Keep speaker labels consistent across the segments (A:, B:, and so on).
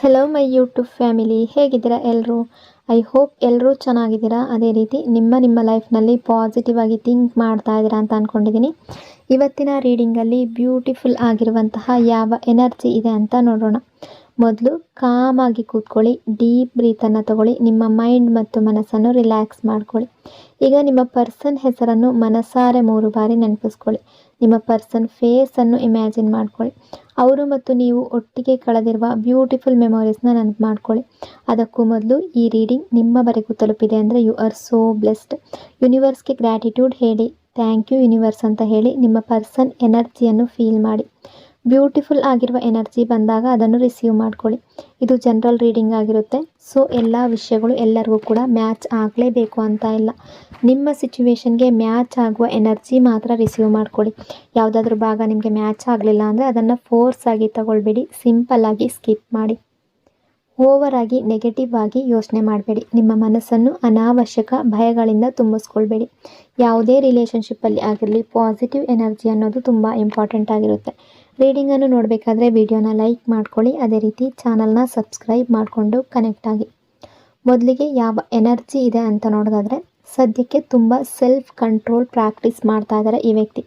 A: Hello my YouTube family, ಹೇಗಿದ್ದೀರಾ ಎಲ್ಲರೂ? I hope ಎಲ್ಲರೂ ಚೆನ್ನಾಗಿದ್ದೀರಾ. ಅದೇ ರೀತಿ ನಿಮ್ಮ ಲೈಫ್ನಲ್ಲಿ ಪಾಸಿಟಿವ್ ಆಗಿ ಥಿಂಕ್ ಮಾಡ್ತಾ ಇದ್ದೀರಾ ಅಂತ ಅಂದ್ಕೊಂಡಿದ್ದೀನಿ. ಇವತ್ತಿನ ರೀಡಿಂಗಲ್ಲಿ ಬ್ಯೂಟಿಫುಲ್ ಆಗಿರುವಂತಹ ಯಾವ ಎನರ್ಜಿ ಇದೆ ಅಂತ ನೋಡೋಣ. ಮೊದಲು ಕಾಮಾಗಿ ಕೂತ್ಕೊಳ್ಳಿ, ಡೀಪ್ ಬ್ರೀತನ್ನು ತಗೊಳ್ಳಿ, ನಿಮ್ಮ ಮೈಂಡ್ ಮತ್ತು ಮನಸ್ಸನ್ನು ರಿಲ್ಯಾಕ್ಸ್ ಮಾಡ್ಕೊಳ್ಳಿ. ಈಗ ನಿಮ್ಮ ಪರ್ಸನ್ ಹೆಸರನ್ನು ಮನಸಾರೆ 3 ಬಾರಿ ನೆನಪಿಸ್ಕೊಳ್ಳಿ. ನಿಮ್ಮ ಪರ್ಸನ್ ಫೇಸನ್ನು ಇಮ್ಯಾಜಿನ್ ಮಾಡ್ಕೊಳ್ಳಿ. ಅವರು ಮತ್ತು ನೀವು ಒಟ್ಟಿಗೆ ಕಳೆದಿರುವ ಬ್ಯೂಟಿಫುಲ್ ಮೆಮೊರೀಸ್ನ ನೆನಪು ಮಾಡ್ಕೊಳ್ಳಿ. ಅದಕ್ಕೂ ಮೊದಲು ಈ ರೀಡಿಂಗ್ ನಿಮ್ಮವರೆಗೂ ತಲುಪಿದೆ ಅಂದರೆ ಯು ಆರ್ ಸೋ ಬ್ಲೆಸ್ಡ್. ಯೂನಿವರ್ಸ್ಗೆ ಗ್ರ್ಯಾಟಿಟ್ಯೂಡ್ ಹೇಳಿ, ಥ್ಯಾಂಕ್ ಯು ಯೂನಿವರ್ಸ್ ಅಂತ ಹೇಳಿ ನಿಮ್ಮ ಪರ್ಸನ್ ಎನರ್ಜಿಯನ್ನು ಫೀಲ್ ಮಾಡಿ. ಬ್ಯೂಟಿಫುಲ್ ಆಗಿರುವ ಎನರ್ಜಿ ಬಂದಾಗ ಅದನ್ನು ರಿಸೀವ್ ಮಾಡ್ಕೊಳ್ಳಿ. ಇದು ಜನರಲ್ ರೀಡಿಂಗ್ ಆಗಿರುತ್ತೆ. ಸೊ ಎಲ್ಲ ವಿಷಯಗಳು ಎಲ್ಲರಿಗೂ ಕೂಡ ಮ್ಯಾಚ್ ಆಗಲೇಬೇಕು ಅಂತ ಇಲ್ಲ. ನಿಮ್ಮ ಸಿಚುವೇಶನ್ಗೆ ಮ್ಯಾಚ್ ಆಗುವ ಎನರ್ಜಿ ಮಾತ್ರ ರಿಸೀವ್ ಮಾಡ್ಕೊಳ್ಳಿ. ಯಾವುದಾದ್ರೂ ಭಾಗ ನಿಮಗೆ ಮ್ಯಾಚ್ ಆಗಲಿಲ್ಲ ಅಂದರೆ ಅದನ್ನು ಫೋರ್ಸ್ ಆಗಿ ತಗೊಳ್ಬೇಡಿ, ಸಿಂಪಲ್ ಆಗಿ ಸ್ಕಿಪ್ ಮಾಡಿ. ಓವರ್ ಆಗಿ ನೆಗೆಟಿವ್ ಆಗಿ ಯೋಚನೆ ಮಾಡಬೇಡಿ. ನಿಮ್ಮ ಮನಸ್ಸನ್ನು ಅನಾವಶ್ಯಕ ಭಯಗಳಿಂದ ತುಂಬಿಸ್ಕೊಳ್ಬೇಡಿ. ಯಾವುದೇ ರಿಲೇಷನ್ಶಿಪ್ಪಲ್ಲಿ ಆಗಿರಲಿ ಪಾಸಿಟಿವ್ ಎನರ್ಜಿ ಅನ್ನೋದು ತುಂಬ ಇಂಪಾರ್ಟೆಂಟ್ ಆಗಿರುತ್ತೆ. ರೀಡಿಂಗನ್ನು ನೋಡಬೇಕಾದ್ರೆ ವಿಡಿಯೋನ ಲೈಕ್ ಮಾಡ್ಕೊಳ್ಳಿ. ಅದೇ ರೀತಿ ಚಾನಲ್ನ ಸಬ್ಸ್ಕ್ರೈಬ್ ಮಾಡಿಕೊಂಡು ಕನೆಕ್ಟ್ ಆಗಿ. ಮೊದಲಿಗೆ ಯಾವ ಎನರ್ಜಿ ಇದೆ ಅಂತ ನೋಡೋದಾದರೆ, ಸದ್ಯಕ್ಕೆ ತುಂಬ ಸೆಲ್ಫ್ ಕಂಟ್ರೋಲ್ ಪ್ರಾಕ್ಟೀಸ್ ಮಾಡ್ತಾ ಇದ್ದಾರೆ ಈ ವ್ಯಕ್ತಿ.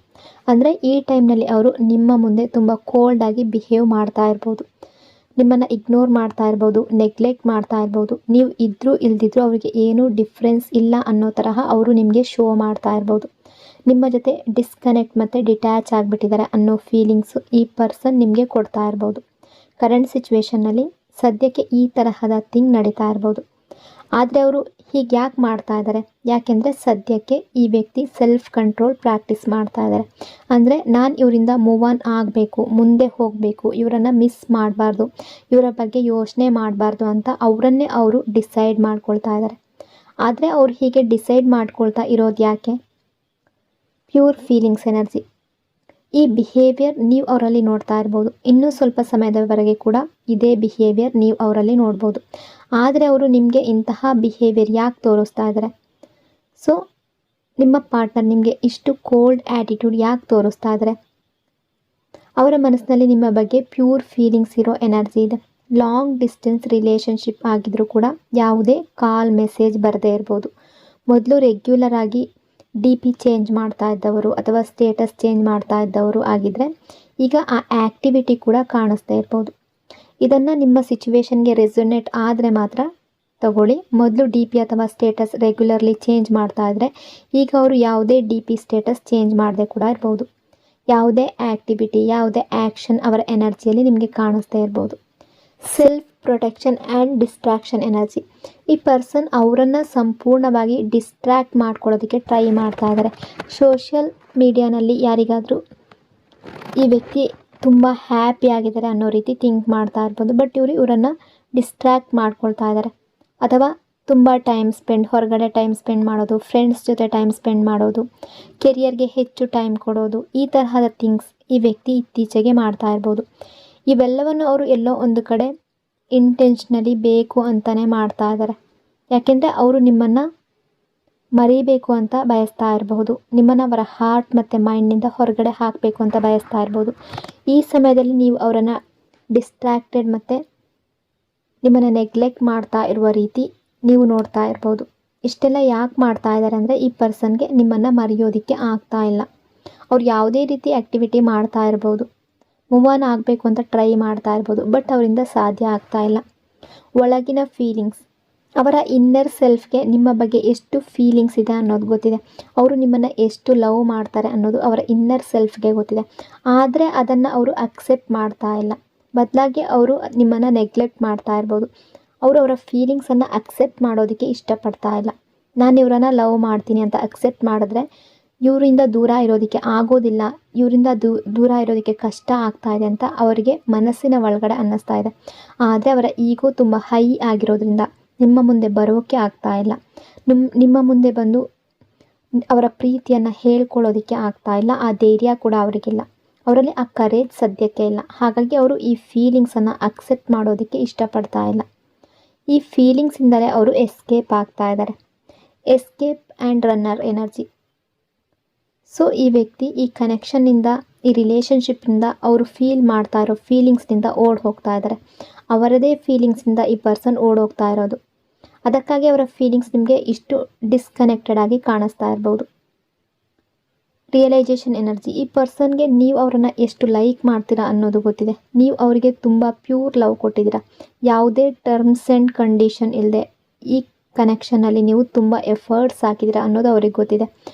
A: ಅಂದರೆ ಈ ಟೈಮ್ನಲ್ಲಿ ಅವರು ನಿಮ್ಮ ಮುಂದೆ ತುಂಬ ಕೋಲ್ಡ್ ಆಗಿ ಬಿಹೇವ್ ಮಾಡ್ತಾ ಇರ್ಬೋದು, ನಿಮ್ಮನ್ನು ಇಗ್ನೋರ್ ಮಾಡ್ತಾ ಇರ್ಬೋದು, ನೆಗ್ಲೆಕ್ಟ್ ಮಾಡ್ತಾ ಇರ್ಬೋದು. ನೀವು ಇದ್ದರೂ ಇಲ್ದಿದ್ರೂ ಅವರಿಗೆ ಏನೂ ಡಿಫ್ರೆನ್ಸ್ ಇಲ್ಲ ಅನ್ನೋ ತರಹ ಅವರು ನಿಮಗೆ ಶೋ ಮಾಡ್ತಾ ಇರ್ಬೋದು. ನಿಮ್ಮ ಜೊತೆ ಡಿಸ್ಕನೆಕ್ಟ್ ಮತ್ತು ಡಿಟ್ಯಾಚ್ ಆಗಿಬಿಟ್ಟಿದ್ದಾರೆ ಅನ್ನೋ ಫೀಲಿಂಗ್ಸು ಈ ಪರ್ಸನ್ ನಿಮಗೆ ಕೊಡ್ತಾ ಇರ್ಬೋದು. ಕರೆಂಟ್ ಸಿಚುವೇಷನ್ನಲ್ಲಿ ಸದ್ಯಕ್ಕೆ ಈ ತರಹದ ಥಿಂಗ್ ನಡೀತಾ ಇರ್ಬೋದು. ಆದರೆ ಅವರು ಹೀಗೆ ಯಾಕೆ ಮಾಡ್ತಾ ಇದ್ದಾರೆ? ಯಾಕೆಂದರೆ ಸದ್ಯಕ್ಕೆ ಈ ವ್ಯಕ್ತಿ ಸೆಲ್ಫ್ ಕಂಟ್ರೋಲ್ ಪ್ರಾಕ್ಟೀಸ್ ಮಾಡ್ತಾ ಇದ್ದಾರೆ. ಅಂದರೆ ನಾನು ಇವರಿಂದ ಮೂವ್ ಆನ್ ಆಗಬೇಕು, ಮುಂದೆ ಹೋಗಬೇಕು, ಇವರನ್ನು ಮಿಸ್ ಮಾಡಬಾರ್ದು, ಇವರ ಬಗ್ಗೆ ಯೋಚನೆ ಮಾಡಬಾರ್ದು ಅಂತ ಅವರನ್ನೇ ಅವರು ಡಿಸೈಡ್ ಮಾಡ್ಕೊಳ್ತಾ ಇದ್ದಾರೆ. ಆದರೆ ಅವ್ರು ಹೀಗೆ ಡಿಸೈಡ್ ಮಾಡ್ಕೊಳ್ತಾ ಇರೋದು ಯಾಕೆ? Pure feelings energy. ಈ ಬಿಹೇವಿಯರ್ ನೀವು ಅವರಲ್ಲಿ ನೋಡ್ತಾ ಇರ್ಬೋದು. ಇನ್ನೂ ಸ್ವಲ್ಪ ಸಮಯದವರೆಗೆ ಕೂಡ ಇದೇ ಬಿಹೇವಿಯರ್ ನೀವು ಅವರಲ್ಲಿ ನೋಡ್ಬೋದು. ಆದರೆ ಅವರು ನಿಮಗೆ ಇಂತಹ ಬಿಹೇವಿಯರ್ ಯಾಕೆ ತೋರಿಸ್ತಾ ಇದ್ದಾರೆ? ಸೊ ನಿಮ್ಮ ಪಾರ್ಟ್ನರ್ ನಿಮಗೆ ಇಷ್ಟು ಕೋಲ್ಡ್ ಆ್ಯಟಿಟ್ಯೂಡ್ ಯಾಕೆ ತೋರಿಸ್ತಾ ಇದ್ದಾರೆ? ಅವರ ಮನಸ್ಸಿನಲ್ಲಿ ನಿಮ್ಮ ಬಗ್ಗೆ ಪ್ಯೂರ್ ಫೀಲಿಂಗ್ಸ್ ಇರೋ ಎನರ್ಜಿ ಇದೆ. ಲಾಂಗ್ ಡಿಸ್ಟೆನ್ಸ್ ರಿಲೇಷನ್ಶಿಪ್ ಆಗಿದ್ರೂ ಕೂಡ ಯಾವುದೇ ಕಾಲ್ ಮೆಸೇಜ್ ಬರದೇ ಇರ್ಬೋದು. ಮೊದಲು ರೆಗ್ಯುಲರ್ ಆಗಿ DP ಚೇಂಜ್ ಮಾಡ್ತಾ ಇದ್ದವರು ಅಥವಾ ಸ್ಟೇಟಸ್ ಚೇಂಜ್ ಮಾಡ್ತಾ ಇದ್ದವರು ಆಗಿದ್ದರೆ ಈಗ ಆ ಆ್ಯಕ್ಟಿವಿಟಿ ಕೂಡ ಕಾಣಿಸ್ತಾ ಇರ್ಬೋದು. ಇದನ್ನು ನಿಮ್ಮ ಸಿಚುವೇಶನ್ಗೆ ರೆಸೊನೇಟ್ ಆದರೆ ಮಾತ್ರ ತಗೊಳ್ಳಿ. ಮೊದಲು DP ಅಥವಾ ಸ್ಟೇಟಸ್ ರೆಗ್ಯುಲರ್ಲಿ ಚೇಂಜ್ ಮಾಡ್ತಾ ಇದ್ದರೆ ಈಗ ಅವರು ಯಾವುದೇ DP ಸ್ಟೇಟಸ್ ಚೇಂಜ್ ಮಾಡದೆ ಕೂಡ ಇರ್ಬೋದು. ಯಾವುದೇ ಆ್ಯಕ್ಟಿವಿಟಿ, ಯಾವುದೇ ಆ್ಯಕ್ಷನ್ ಅವರ ಎನರ್ಜಿಯಲ್ಲಿ ನಿಮಗೆ ಕಾಣಿಸ್ತಾ ಇರ್ಬೋದು. Self protection and distraction energy. ಈ ಪರ್ಸನ್ ಅವರನ್ನು ಸಂಪೂರ್ಣವಾಗಿ ಡಿಸ್ಟ್ರ್ಯಾಕ್ಟ್ ಮಾಡ್ಕೊಳ್ಳೋದಕ್ಕೆ ಟ್ರೈ ಮಾಡ್ತಾ ಇದ್ದಾರೆ. ಸೋಷಿಯಲ್ ಮೀಡಿಯಾನಲ್ಲಿ ಯಾರಿಗಾದರೂ ಈ ವ್ಯಕ್ತಿ ತುಂಬ ಹ್ಯಾಪಿ ಆಗಿದ್ದಾರೆ ಅನ್ನೋ ರೀತಿ ಥಿಂಕ್ ಮಾಡ್ತಾ ಇರ್ಬೋದು. ಬಟ್ ಇವರನ್ನು ಡಿಸ್ಟ್ರ್ಯಾಕ್ಟ್ ಮಾಡ್ಕೊಳ್ತಾ ಇದ್ದಾರೆ. ಅಥವಾ ತುಂಬ ಹೊರಗಡೆ ಟೈಮ್ ಸ್ಪೆಂಡ್ ಮಾಡೋದು, ಫ್ರೆಂಡ್ಸ್ ಜೊತೆ ಟೈಮ್ ಸ್ಪೆಂಡ್ ಮಾಡೋದು, ಕೆರಿಯರ್ಗೆ ಹೆಚ್ಚು ಟೈಮ್ ಕೊಡೋದು, ಈ ತರಹದ ಥಿಂಗ್ಸ್ ಈ ವ್ಯಕ್ತಿ ಇತ್ತೀಚೆಗೆ ಮಾಡ್ತಾ ಇರ್ಬೋದು. ಇವೆಲ್ಲವನ್ನು ಅವರು ಎಲ್ಲೋ ಒಂದು ಕಡೆ ಇಂಟೆನ್ಷನಲಿ ಬೇಕು ಅಂತಲೇ ಮಾಡ್ತಾ ಇದ್ದಾರೆ. ಯಾಕೆಂದರೆ ಅವರು ನಿಮ್ಮನ್ನು ಮರಿಬೇಕು ಅಂತ ಬಯಸ್ತಾ ಇರಬಹುದು. ನಿಮ್ಮನ್ನು ಅವರ ಹಾರ್ಟ್ ಮತ್ತು ಮೈಂಡ್ನಿಂದ ಹೊರಗಡೆ ಹಾಕಬೇಕು ಅಂತ ಬಯಸ್ತಾ ಇರ್ಬೋದು. ಈ ಸಮಯದಲ್ಲಿ ನೀವು ಅವರನ್ನು ಡಿಸ್ಟ್ರ್ಯಾಕ್ಟೆಡ್ ಮತ್ತು ನಿಮ್ಮನ್ನು ನೆಗ್ಲೆಕ್ಟ್ ಮಾಡ್ತಾ ಇರುವ ರೀತಿ ನೀವು ನೋಡ್ತಾ ಇರ್ಬೋದು. ಇಷ್ಟೆಲ್ಲ ಯಾಕೆ ಮಾಡ್ತಾ ಇದ್ದಾರೆ ಅಂದರೆ ಈ ಪರ್ಸನ್ಗೆ ನಿಮ್ಮನ್ನು ಮರೆಯೋದಕ್ಕೆ ಆಗ್ತಾ ಇಲ್ಲ. ಅವ್ರು ಯಾವುದೇ ರೀತಿ ಆ್ಯಕ್ಟಿವಿಟಿ ಮಾಡ್ತಾ ಇರ್ಬೋದು, ಮೂವ್ ಆನ್ ಆಗಬೇಕು ಅಂತ ಟ್ರೈ ಮಾಡ್ತಾ ಇರ್ಬೋದು, ಬಟ್ ಅವರಿಂದ ಸಾಧ್ಯ ಆಗ್ತಾ ಇಲ್ಲ. ಒಳಗಿನ ಫೀಲಿಂಗ್ಸ್, ಅವರ ಇನ್ನರ್ ಸೆಲ್ಫ್ಗೆ ನಿಮ್ಮ ಬಗ್ಗೆ ಎಷ್ಟು ಫೀಲಿಂಗ್ಸ್ ಇದೆ ಅನ್ನೋದು ಗೊತ್ತಿದೆ. ಅವರು ನಿಮ್ಮನ್ನು ಎಷ್ಟು ಲವ್ ಮಾಡ್ತಾರೆ ಅನ್ನೋದು ಅವರ ಇನ್ನರ್ ಸೆಲ್ಫ್ಗೆ ಗೊತ್ತಿದೆ. ಆದರೆ ಅದನ್ನು ಅವರು ಅಕ್ಸೆಪ್ಟ್ ಮಾಡ್ತಾ ಇಲ್ಲ. ಬದಲಾಗಿ ಅವರು ನಿಮ್ಮನ್ನು ನೆಗ್ಲೆಕ್ಟ್ ಮಾಡ್ತಾ ಇರ್ಬೋದು. ಅವರು ಅವರ ಫೀಲಿಂಗ್ಸನ್ನು ಅಕ್ಸೆಪ್ಟ್ ಮಾಡೋದಕ್ಕೆ ಇಷ್ಟಪಡ್ತಾ ಇಲ್ಲ. ನಾನು ಇವರನ್ನು ಲವ್ ಮಾಡ್ತೀನಿ ಅಂತ ಅಕ್ಸೆಪ್ಟ್ ಮಾಡಿದ್ರೆ ಇವರಿಂದ ದೂರ ಇರೋದಕ್ಕೆ ಆಗೋದಿಲ್ಲ, ಇವರಿಂದ ದೂರ ಇರೋದಕ್ಕೆ ಕಷ್ಟ ಆಗ್ತಾ ಇದೆ ಅಂತ ಅವರಿಗೆ ಮನಸ್ಸಿನ ಒಳಗಡೆ ಅನ್ನಿಸ್ತಾ ಇದೆ. ಆದರೆ ಅವರ ಈಗೋ ತುಂಬ ಹೈ ಆಗಿರೋದ್ರಿಂದ ನಿಮ್ಮ ಮುಂದೆ ಬರೋಕ್ಕೆ ಆಗ್ತಾ ಇಲ್ಲ. ನಿಮ್ಮ ಮುಂದೆ ಬಂದು ಅವರ ಪ್ರೀತಿಯನ್ನು ಹೇಳ್ಕೊಳ್ಳೋದಕ್ಕೆ ಆಗ್ತಾ ಇಲ್ಲ. ಆ ಧೈರ್ಯ ಕೂಡ ಅವರಿಗಿಲ್ಲ. ಅವರಲ್ಲಿ ಆ ಕರೇಜ್ ಸದ್ಯಕ್ಕೆ ಇಲ್ಲ. ಹಾಗಾಗಿ ಅವರು ಈ ಫೀಲಿಂಗ್ಸನ್ನು ಅಕ್ಸೆಪ್ಟ್ ಮಾಡೋದಕ್ಕೆ ಇಷ್ಟಪಡ್ತಾ ಇಲ್ಲ. ಈ ಫೀಲಿಂಗ್ಸಿಂದಲೇ ಅವರು ಎಸ್ಕೇಪ್ ಆಗ್ತಾ ಇದ್ದಾರೆ. Escape and runner energy. So ಈ ವ್ಯಕ್ತಿ ಈ ಕನೆಕ್ಷನ್ನಿಂದ, ಈ ರಿಲೇಷನ್ಶಿಪ್ಪಿಂದ ಅವರು ಫೀಲ್ ಮಾಡ್ತಾ ಇರೋ ಫೀಲಿಂಗ್ಸ್ನಿಂದ ಓಡ್ ಹೋಗ್ತಾ ಇದ್ದಾರೆ. ಅವರದೇ ಫೀಲಿಂಗ್ಸಿಂದ ಈ ಪರ್ಸನ್ ಓಡೋಗ್ತಾ ಇರೋದು. ಅದಕ್ಕಾಗಿ ಅವರ ಫೀಲಿಂಗ್ಸ್ ನಿಮಗೆ ಇಷ್ಟು ಡಿಸ್ಕನೆಕ್ಟೆಡ್ ಆಗಿ ಕಾಣಿಸ್ತಾ ಇರ್ಬೋದು. ರಿಯಲೈಸೇಷನ್ ಎನರ್ಜಿ, ಈ ಪರ್ಸನ್ಗೆ ನೀವು ಅವರನ್ನು ಎಷ್ಟು ಲೈಕ್ ಮಾಡ್ತೀರಾ ಅನ್ನೋದು ಗೊತ್ತಿದೆ. ನೀವು ಅವರಿಗೆ ತುಂಬ ಪ್ಯೂರ್ ಲವ್ ಕೊಟ್ಟಿದ್ದೀರಾ. ಯಾವುದೇ ಟರ್ಮ್ಸ್ ಆ್ಯಂಡ್ ಕಂಡೀಷನ್ ಇಲ್ಲದೆ ಈ ಕನೆಕ್ಷನಲ್ಲಿ ನೀವು ತುಂಬ ಎಫರ್ಟ್ಸ್ ಹಾಕಿದ್ದೀರಾ ಅನ್ನೋದು ಅವ್ರಿಗೆ ಗೊತ್ತಿದೆ.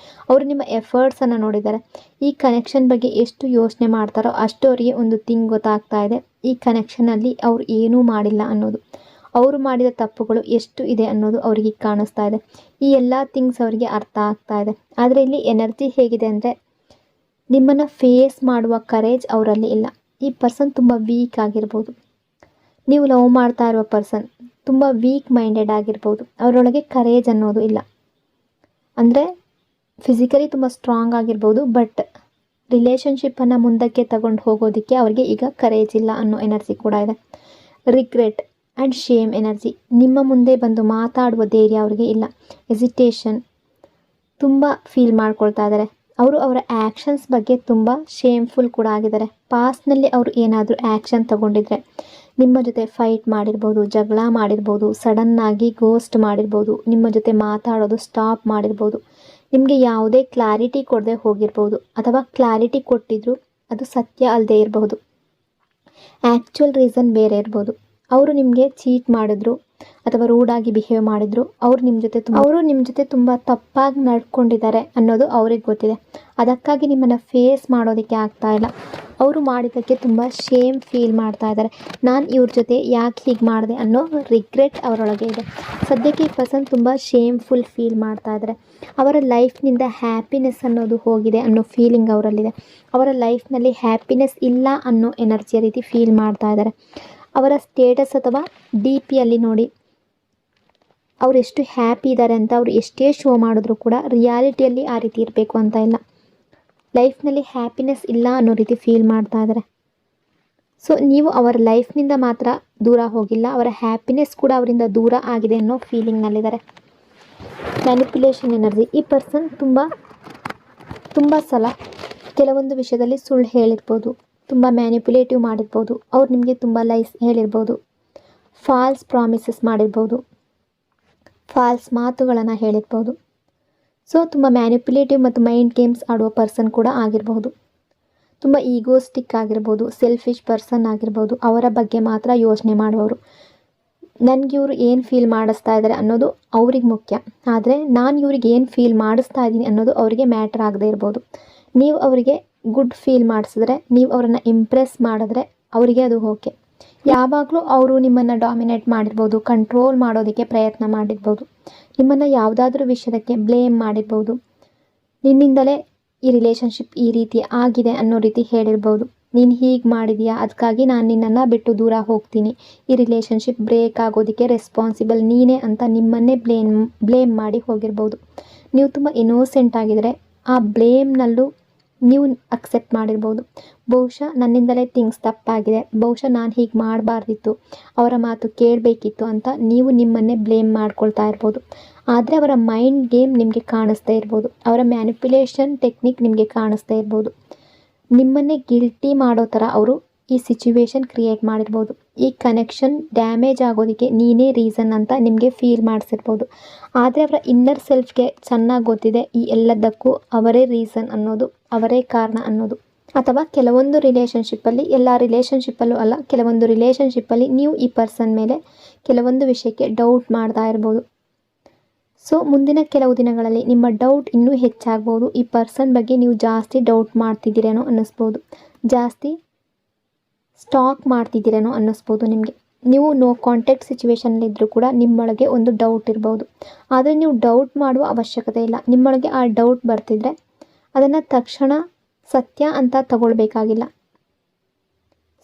A: ಅವರು ನಿಮ್ಮ ಎಫರ್ಟ್ಸನ್ನು ನೋಡಿದ್ದಾರೆ. ಈ ಕನೆಕ್ಷನ್ ಬಗ್ಗೆ ಎಷ್ಟು ಯೋಚನೆ ಮಾಡ್ತಾರೋ ಅಷ್ಟು ಅವರಿಗೆ ಒಂದು ಥಿಂಗ್ ಗೊತ್ತಾಗ್ತಾ ಇದೆ, ಈ ಕನೆಕ್ಷನಲ್ಲಿ ಅವ್ರು ಏನೂ ಮಾಡಿಲ್ಲ ಅನ್ನೋದು. ಅವರು ಮಾಡಿದ ತಪ್ಪುಗಳು ಎಷ್ಟು ಇದೆ ಅನ್ನೋದು ಅವರಿಗೆ ಕಾಣಿಸ್ತಾ ಇದೆ. ಈ ಎಲ್ಲ ಥಿಂಗ್ಸ್ ಅವರಿಗೆ ಅರ್ಥ ಆಗ್ತಾ ಇದೆ. ಆದರೆ ಇಲ್ಲಿ ಎನರ್ಜಿ ಹೇಗಿದೆ ಅಂದರೆ, ನಿಮ್ಮನ್ನು ಫೇಸ್ ಮಾಡುವ ಕರೇಜ್ ಅವರಲ್ಲಿ ಇಲ್ಲ. ಈ ಪರ್ಸನ್ ತುಂಬ ವೀಕ್ ಆಗಿರ್ಬೋದು. ನೀವು ಲವ್ ಮಾಡ್ತಾ ಇರುವ ಪರ್ಸನ್ ತುಂಬ ವೀಕ್ ಮೈಂಡೆಡ್ ಆಗಿರ್ಬೋದು. ಅವರೊಳಗೆ ಕರೇಜ್ ಅನ್ನೋದು ಇಲ್ಲ. ಅಂದರೆ ಫಿಸಿಕಲಿ ತುಂಬ ಸ್ಟ್ರಾಂಗ್ ಆಗಿರ್ಬೋದು, ಬಟ್ ರಿಲೇಷನ್ಶಿಪ್ಪನ್ನು ಮುಂದಕ್ಕೆ ತಗೊಂಡು ಹೋಗೋದಕ್ಕೆ ಅವರಿಗೆ ಈಗ ಕರೇಜ್ ಇಲ್ಲ ಅನ್ನೋ ಎನರ್ಜಿ ಕೂಡ ಇದೆ. ರಿಗ್ರೆಟ್ ಆ್ಯಂಡ್ ಶೇಮ್ ಎನರ್ಜಿ, ನಿಮ್ಮ ಮುಂದೆ ಬಂದು ಮಾತಾಡುವ ಧೈರ್ಯ ಅವರಿಗೆ ಇಲ್ಲ. ಎಸಿಟೇಷನ್, ತುಂಬ ಫೀಲ್ ಮಾಡ್ಕೊಳ್ತಾ ಇದ್ದಾರೆ. ಅವರು ಅವರ ಆ್ಯಕ್ಷನ್ಸ್ ಬಗ್ಗೆ ತುಂಬ ಶೇಮ್ಫುಲ್ ಕೂಡ ಆಗಿದ್ದಾರೆ. ಪಾಸ್ಟ್ನಲ್ಲಿ ಅವರು ಏನಾದರೂ ಆ್ಯಕ್ಷನ್ ತಗೊಂಡಿದ್ರೆ ನಿಮ್ಮ ಜೊತೆ ಫೈಟ್ ಮಾಡಿರ್ಬೋದು, ಜಗಳ ಮಾಡಿರ್ಬೋದು, ಸಡನ್ನಾಗಿ ಗೋಸ್ಟ್ ಮಾಡಿರ್ಬೋದು, ನಿಮ್ಮ ಜೊತೆ ಮಾತಾಡೋದು ಸ್ಟಾಪ್ ಮಾಡಿರ್ಬೋದು, ನಿಮಗೆ ಯಾವುದೇ ಕ್ಲಾರಿಟಿ ಕೊಡದೆ ಹೋಗಿರ್ಬೋದು, ಅಥವಾ ಕ್ಲಾರಿಟಿ ಕೊಟ್ಟಿದ್ರು ಅದು ಸತ್ಯ ಅಲ್ಲದೆ ಇರಬಹುದು. ಆ್ಯಕ್ಚುಯಲ್ ರೀಸನ್ ಬೇರೆ ಇರ್ಬೋದು. ಅವರು ನಿಮಗೆ ಚೀಟ್ ಮಾಡಿದ್ರು ಅಥವಾ ರೂಡಾಗಿ ಬಿಹೇವ್ ಮಾಡಿದ್ರು, ಅವರು ನಿಮ್ಮ ಜೊತೆ ತುಂಬ ತಪ್ಪಾಗಿ ನಡ್ಕೊಂಡಿದ್ದಾರೆ ಅನ್ನೋದು ಅವ್ರಿಗೆ ಗೊತ್ತಿದೆ. ಅದಕ್ಕಾಗಿ ನಿಮ್ಮನ್ನು ಫೇಸ್ ಮಾಡೋದಕ್ಕೆ ಆಗ್ತಾ ಇಲ್ಲ. ಅವರು ಮಾಡಿದ್ದಕ್ಕೆ ತುಂಬ ಶೇಮ್ ಫೀಲ್ ಮಾಡ್ತಾ ಇದ್ದಾರೆ. ನಾನು ಇವ್ರ ಜೊತೆ ಯಾಕೆ ಹೀಗೆ ಮಾಡಿದೆ ಅನ್ನೋ ರಿಗ್ರೆಟ್ ಅವರೊಳಗೆ ಇದೆ. ಸದ್ಯಕ್ಕೆ ಈ ಪರ್ಸನ್ ತುಂಬ ಶೇಮ್ಫುಲ್ ಫೀಲ್ ಮಾಡ್ತಾ ಇದ್ದಾರೆ. ಅವರ ಲೈಫ್ನಿಂದ ಹ್ಯಾಪಿನೆಸ್ ಅನ್ನೋದು ಹೋಗಿದೆ ಅನ್ನೋ ಫೀಲಿಂಗ್ ಅವರಲ್ಲಿದೆ. ಅವರ ಲೈಫ್ನಲ್ಲಿ ಹ್ಯಾಪಿನೆಸ್ ಇಲ್ಲ ಅನ್ನೋ ಎನರ್ಜಿಯ ರೀತಿ ಫೀಲ್ ಮಾಡ್ತಾ ಇದ್ದಾರೆ. ಅವರ ಸ್ಟೇಟಸ್ ಅಥವಾ DPಯಲ್ಲಿ ನೋಡಿ, ಅವ್ರು ಎಷ್ಟು ಹ್ಯಾಪಿ ಇದ್ದಾರೆ ಅಂತ ಅವ್ರು ಎಷ್ಟೇ ಶೋ ಮಾಡಿದ್ರು ಕೂಡ ರಿಯಾಲಿಟಿಯಲ್ಲಿ ಆ ರೀತಿ ಇರಬೇಕು ಅಂತ ಇಲ್ಲ. ಲೈಫ್ನಲ್ಲಿ ಹ್ಯಾಪಿನೆಸ್ ಇಲ್ಲ ಅನ್ನೋ ರೀತಿ ಫೀಲ್ ಮಾಡ್ತಾ ಇದ್ದಾರೆ. ಸೊ ನೀವು ಅವರ ಲೈಫ್ನಿಂದ ಮಾತ್ರ ದೂರ ಹೋಗಿಲ್ಲ, ಅವರ ಹ್ಯಾಪಿನೆಸ್ ಕೂಡ ಅವರಿಂದ ದೂರ ಆಗಿದೆ ಅನ್ನೋ ಫೀಲಿಂಗ್ನಲ್ಲಿದ್ದಾರೆ. ಮ್ಯಾನಿಪ್ಯುಲೇಷನ್ ಎನರ್ಜಿ, ಈ ಪರ್ಸನ್ ತುಂಬ ಸಲ ಕೆಲವೊಂದು ವಿಷಯದಲ್ಲಿ ಸುಳ್ಳು ಹೇಳಿರ್ಬೋದು, ತುಂಬ ಮ್ಯಾನಿಪ್ಯುಲೇಟಿವ್ ಮಾಡಿರ್ಬೋದು, ಅವ್ರು ನಿಮಗೆ ತುಂಬ ಲೈಸ್ ಹೇಳಿರ್ಬೋದು, ಫಾಲ್ಸ್ ಪ್ರಾಮಿಸಸ್ ಮಾಡಿರ್ಬೋದು, ಫಾಲ್ಸ್ ಮಾತುಗಳನ್ನು ಹೇಳಿರ್ಬೋದು. ಸೊ ತುಂಬ ಮ್ಯಾನಿಪ್ಯುಲೇಟಿವ್ ಮತ್ತು ಮೈಂಡ್ ಗೇಮ್ಸ್ ಆಡುವ ಪರ್ಸನ್ ಕೂಡ ಆಗಿರ್ಬೋದು. ತುಂಬ ಈಗೋಸ್ಟಿಕ್ ಆಗಿರ್ಬೋದು, ಸೆಲ್ಫಿಶ್ ಪರ್ಸನ್ ಆಗಿರ್ಬೋದು, ಅವರ ಬಗ್ಗೆ ಮಾತ್ರ ಯೋಚನೆ ಮಾಡುವವರು. ನನಗೆ ಇವರು ಏನು ಫೀಲ್ ಮಾಡಿಸ್ತಾ ಇದ್ದಾರೆ ಅನ್ನೋದು ಅವ್ರಿಗೆ ಮುಖ್ಯ, ಆದರೆ ನಾನು ಇವ್ರಿಗೆ ಏನು ಫೀಲ್ ಮಾಡಿಸ್ತಾ ಇದ್ದೀನಿ ಅನ್ನೋದು ಅವರಿಗೆ ಮ್ಯಾಟರ್ ಆಗದೆ ಇರ್ಬೋದು. ನೀವು ಅವರಿಗೆ ಗುಡ್ ಫೀಲ್ ಮಾಡಿಸಿದ್ರೆ, ನೀವು ಅವರನ್ನು ಇಂಪ್ರೆಸ್ ಮಾಡಿದ್ರೆ ಅವರಿಗೆ ಅದು ಓಕೆ. ಯಾವಾಗಲೂ ಅವರು ನಿಮ್ಮನ್ನು ಡಾಮಿನೇಟ್ ಮಾಡಿರ್ಬೋದು, ಕಂಟ್ರೋಲ್ ಮಾಡೋದಕ್ಕೆ ಪ್ರಯತ್ನ ಮಾಡಿರ್ಬೋದು, ನಿಮ್ಮನ್ನು ಯಾವುದಾದ್ರೂ ವಿಷಯಕ್ಕೆ ಬ್ಲೇಮ್ ಮಾಡಿರ್ಬೋದು, ನಿನ್ನಿಂದಲೇ ಈ ರಿಲೇಷನ್ಶಿಪ್ ಈ ರೀತಿ ಆಗಿದೆ ಅನ್ನೋ ರೀತಿ ಹೇಳಿರ್ಬೋದು. ನೀನು ಹೀಗೆ ಮಾಡಿದೀಯಾ, ಅದಕ್ಕಾಗಿ ನಾನು ನಿನ್ನನ್ನು ಬಿಟ್ಟು ದೂರ ಹೋಗ್ತೀನಿ, ಈ ರಿಲೇಷನ್ಶಿಪ್ ಬ್ರೇಕ್ ಆಗೋದಕ್ಕೆ ರೆಸ್ಪಾನ್ಸಿಬಲ್ ನೀನೇ ಅಂತ ನಿಮ್ಮನ್ನೇ ಬ್ಲೇಮ್ ಮಾಡಿ ಹೋಗಿರ್ಬೋದು. ನೀವು ತುಂಬ ಇನ್ನೋಸೆಂಟ್ ಆಗಿದ್ರೆ ಆ ಬ್ಲೇಮ್ನಲ್ಲೂ ನೀವು ಅಕ್ಸೆಪ್ಟ್ ಮಾಡಿರ್ಬೋದು. ಬಹುಶಃ ನನ್ನಿಂದಲೇ ಥಿಂಗ್ಸ್ ತಪ್ಪಾಗಿದೆ, ಬಹುಶಃ ನಾನು ಹೀಗೆ ಮಾಡಬಾರ್ದಿತ್ತು, ಅವರ ಮಾತು ಕೇಳಬೇಕಿತ್ತು ಅಂತ ನೀವು ನಿಮ್ಮನ್ನೇ ಬ್ಲೇಮ್ ಮಾಡ್ಕೊಳ್ತಾ ಇರ್ಬೋದು. ಆದರೆ ಅವರ ಮೈಂಡ್ ಗೇಮ್ ನಿಮಗೆ ಕಾಣಿಸ್ತಾ ಇರ್ಬೋದು, ಅವರ ಮ್ಯಾನಿಪ್ಯುಲೇಷನ್ ಟೆಕ್ನಿಕ್ ನಿಮಗೆ ಕಾಣಿಸ್ತಾ ಇರ್ಬೋದು. ನಿಮ್ಮನ್ನೇ ಗಿಲ್ಟಿ ಮಾಡೋ ಥರ ಅವರು ಈ ಸಿಚುವೇಶನ್ ಕ್ರಿಯೇಟ್ ಮಾಡಿರ್ಬೋದು. ಈ ಕನೆಕ್ಷನ್ ಡ್ಯಾಮೇಜ್ ಆಗೋದಕ್ಕೆ ನೀನೇ ರೀಸನ್ ಅಂತ ನಿಮಗೆ ಫೀಲ್ ಮಾಡಿಸಿರ್ಬೋದು. ಆದರೆ ಅವರ ಇನ್ನರ್ ಸೆಲ್ಫ್ಗೆ ಚೆನ್ನಾಗಿ ಗೊತ್ತಿದೆ ಈ ಎಲ್ಲದಕ್ಕೂ ಅವರೇ ರೀಸನ್ ಅನ್ನೋದು, ಅವರೇ ಕಾರಣ ಅನ್ನೋದು. ಅಥವಾ ಕೆಲವೊಂದು ರಿಲೇಷನ್ಶಿಪ್ಪಲ್ಲಿ, ಎಲ್ಲ ರಿಲೇಷನ್ಶಿಪ್ಪಲ್ಲೂ ಅಲ್ಲ, ಕೆಲವೊಂದು ರಿಲೇಷನ್ಶಿಪ್ಪಲ್ಲಿ ನೀವು ಈ ಪರ್ಸನ್ ಮೇಲೆ ಕೆಲವೊಂದು ವಿಷಯಕ್ಕೆ ಡೌಟ್ ಮಾಡ್ತಾ ಇರ್ಬೋದು. ಸೊ ಮುಂದಿನ ಕೆಲವು ದಿನಗಳಲ್ಲಿ ನಿಮ್ಮ ಡೌಟ್ ಇನ್ನೂ ಹೆಚ್ಚಾಗ್ಬೋದು. ಈ ಪರ್ಸನ್ ಬಗ್ಗೆ ನೀವು ಜಾಸ್ತಿ ಡೌಟ್ ಮಾಡ್ತಿದ್ದೀರೇನೋ ಅನ್ನಿಸ್ಬೋದು, ಜಾಸ್ತಿ ಸ್ಟಾಕ್ ಮಾಡ್ತಿದ್ದೀರೇನೋ ಅನ್ನಿಸ್ಬೋದು. ನೀವು ನೋ ಕಾಂಟ್ಯಾಕ್ಟ್ ಸಿಚುವೇಶನ್ನಲ್ಲಿದ್ದರೂ ಕೂಡ ನಿಮ್ಮೊಳಗೆ ಒಂದು ಡೌಟ್ ಇರ್ಬೋದು. ಆದರೆ ನೀವು ಡೌಟ್ ಮಾಡುವ ಅವಶ್ಯಕತೆ ಇಲ್ಲ. ನಿಮ್ಮೊಳಗೆ ಆ ಡೌಟ್ ಬರ್ತಿದ್ರೆ ಅದನ್ನು ತಕ್ಷಣ ಸತ್ಯ ಅಂತ ತಗೊಳ್ಬೇಕಾಗಿಲ್ಲ.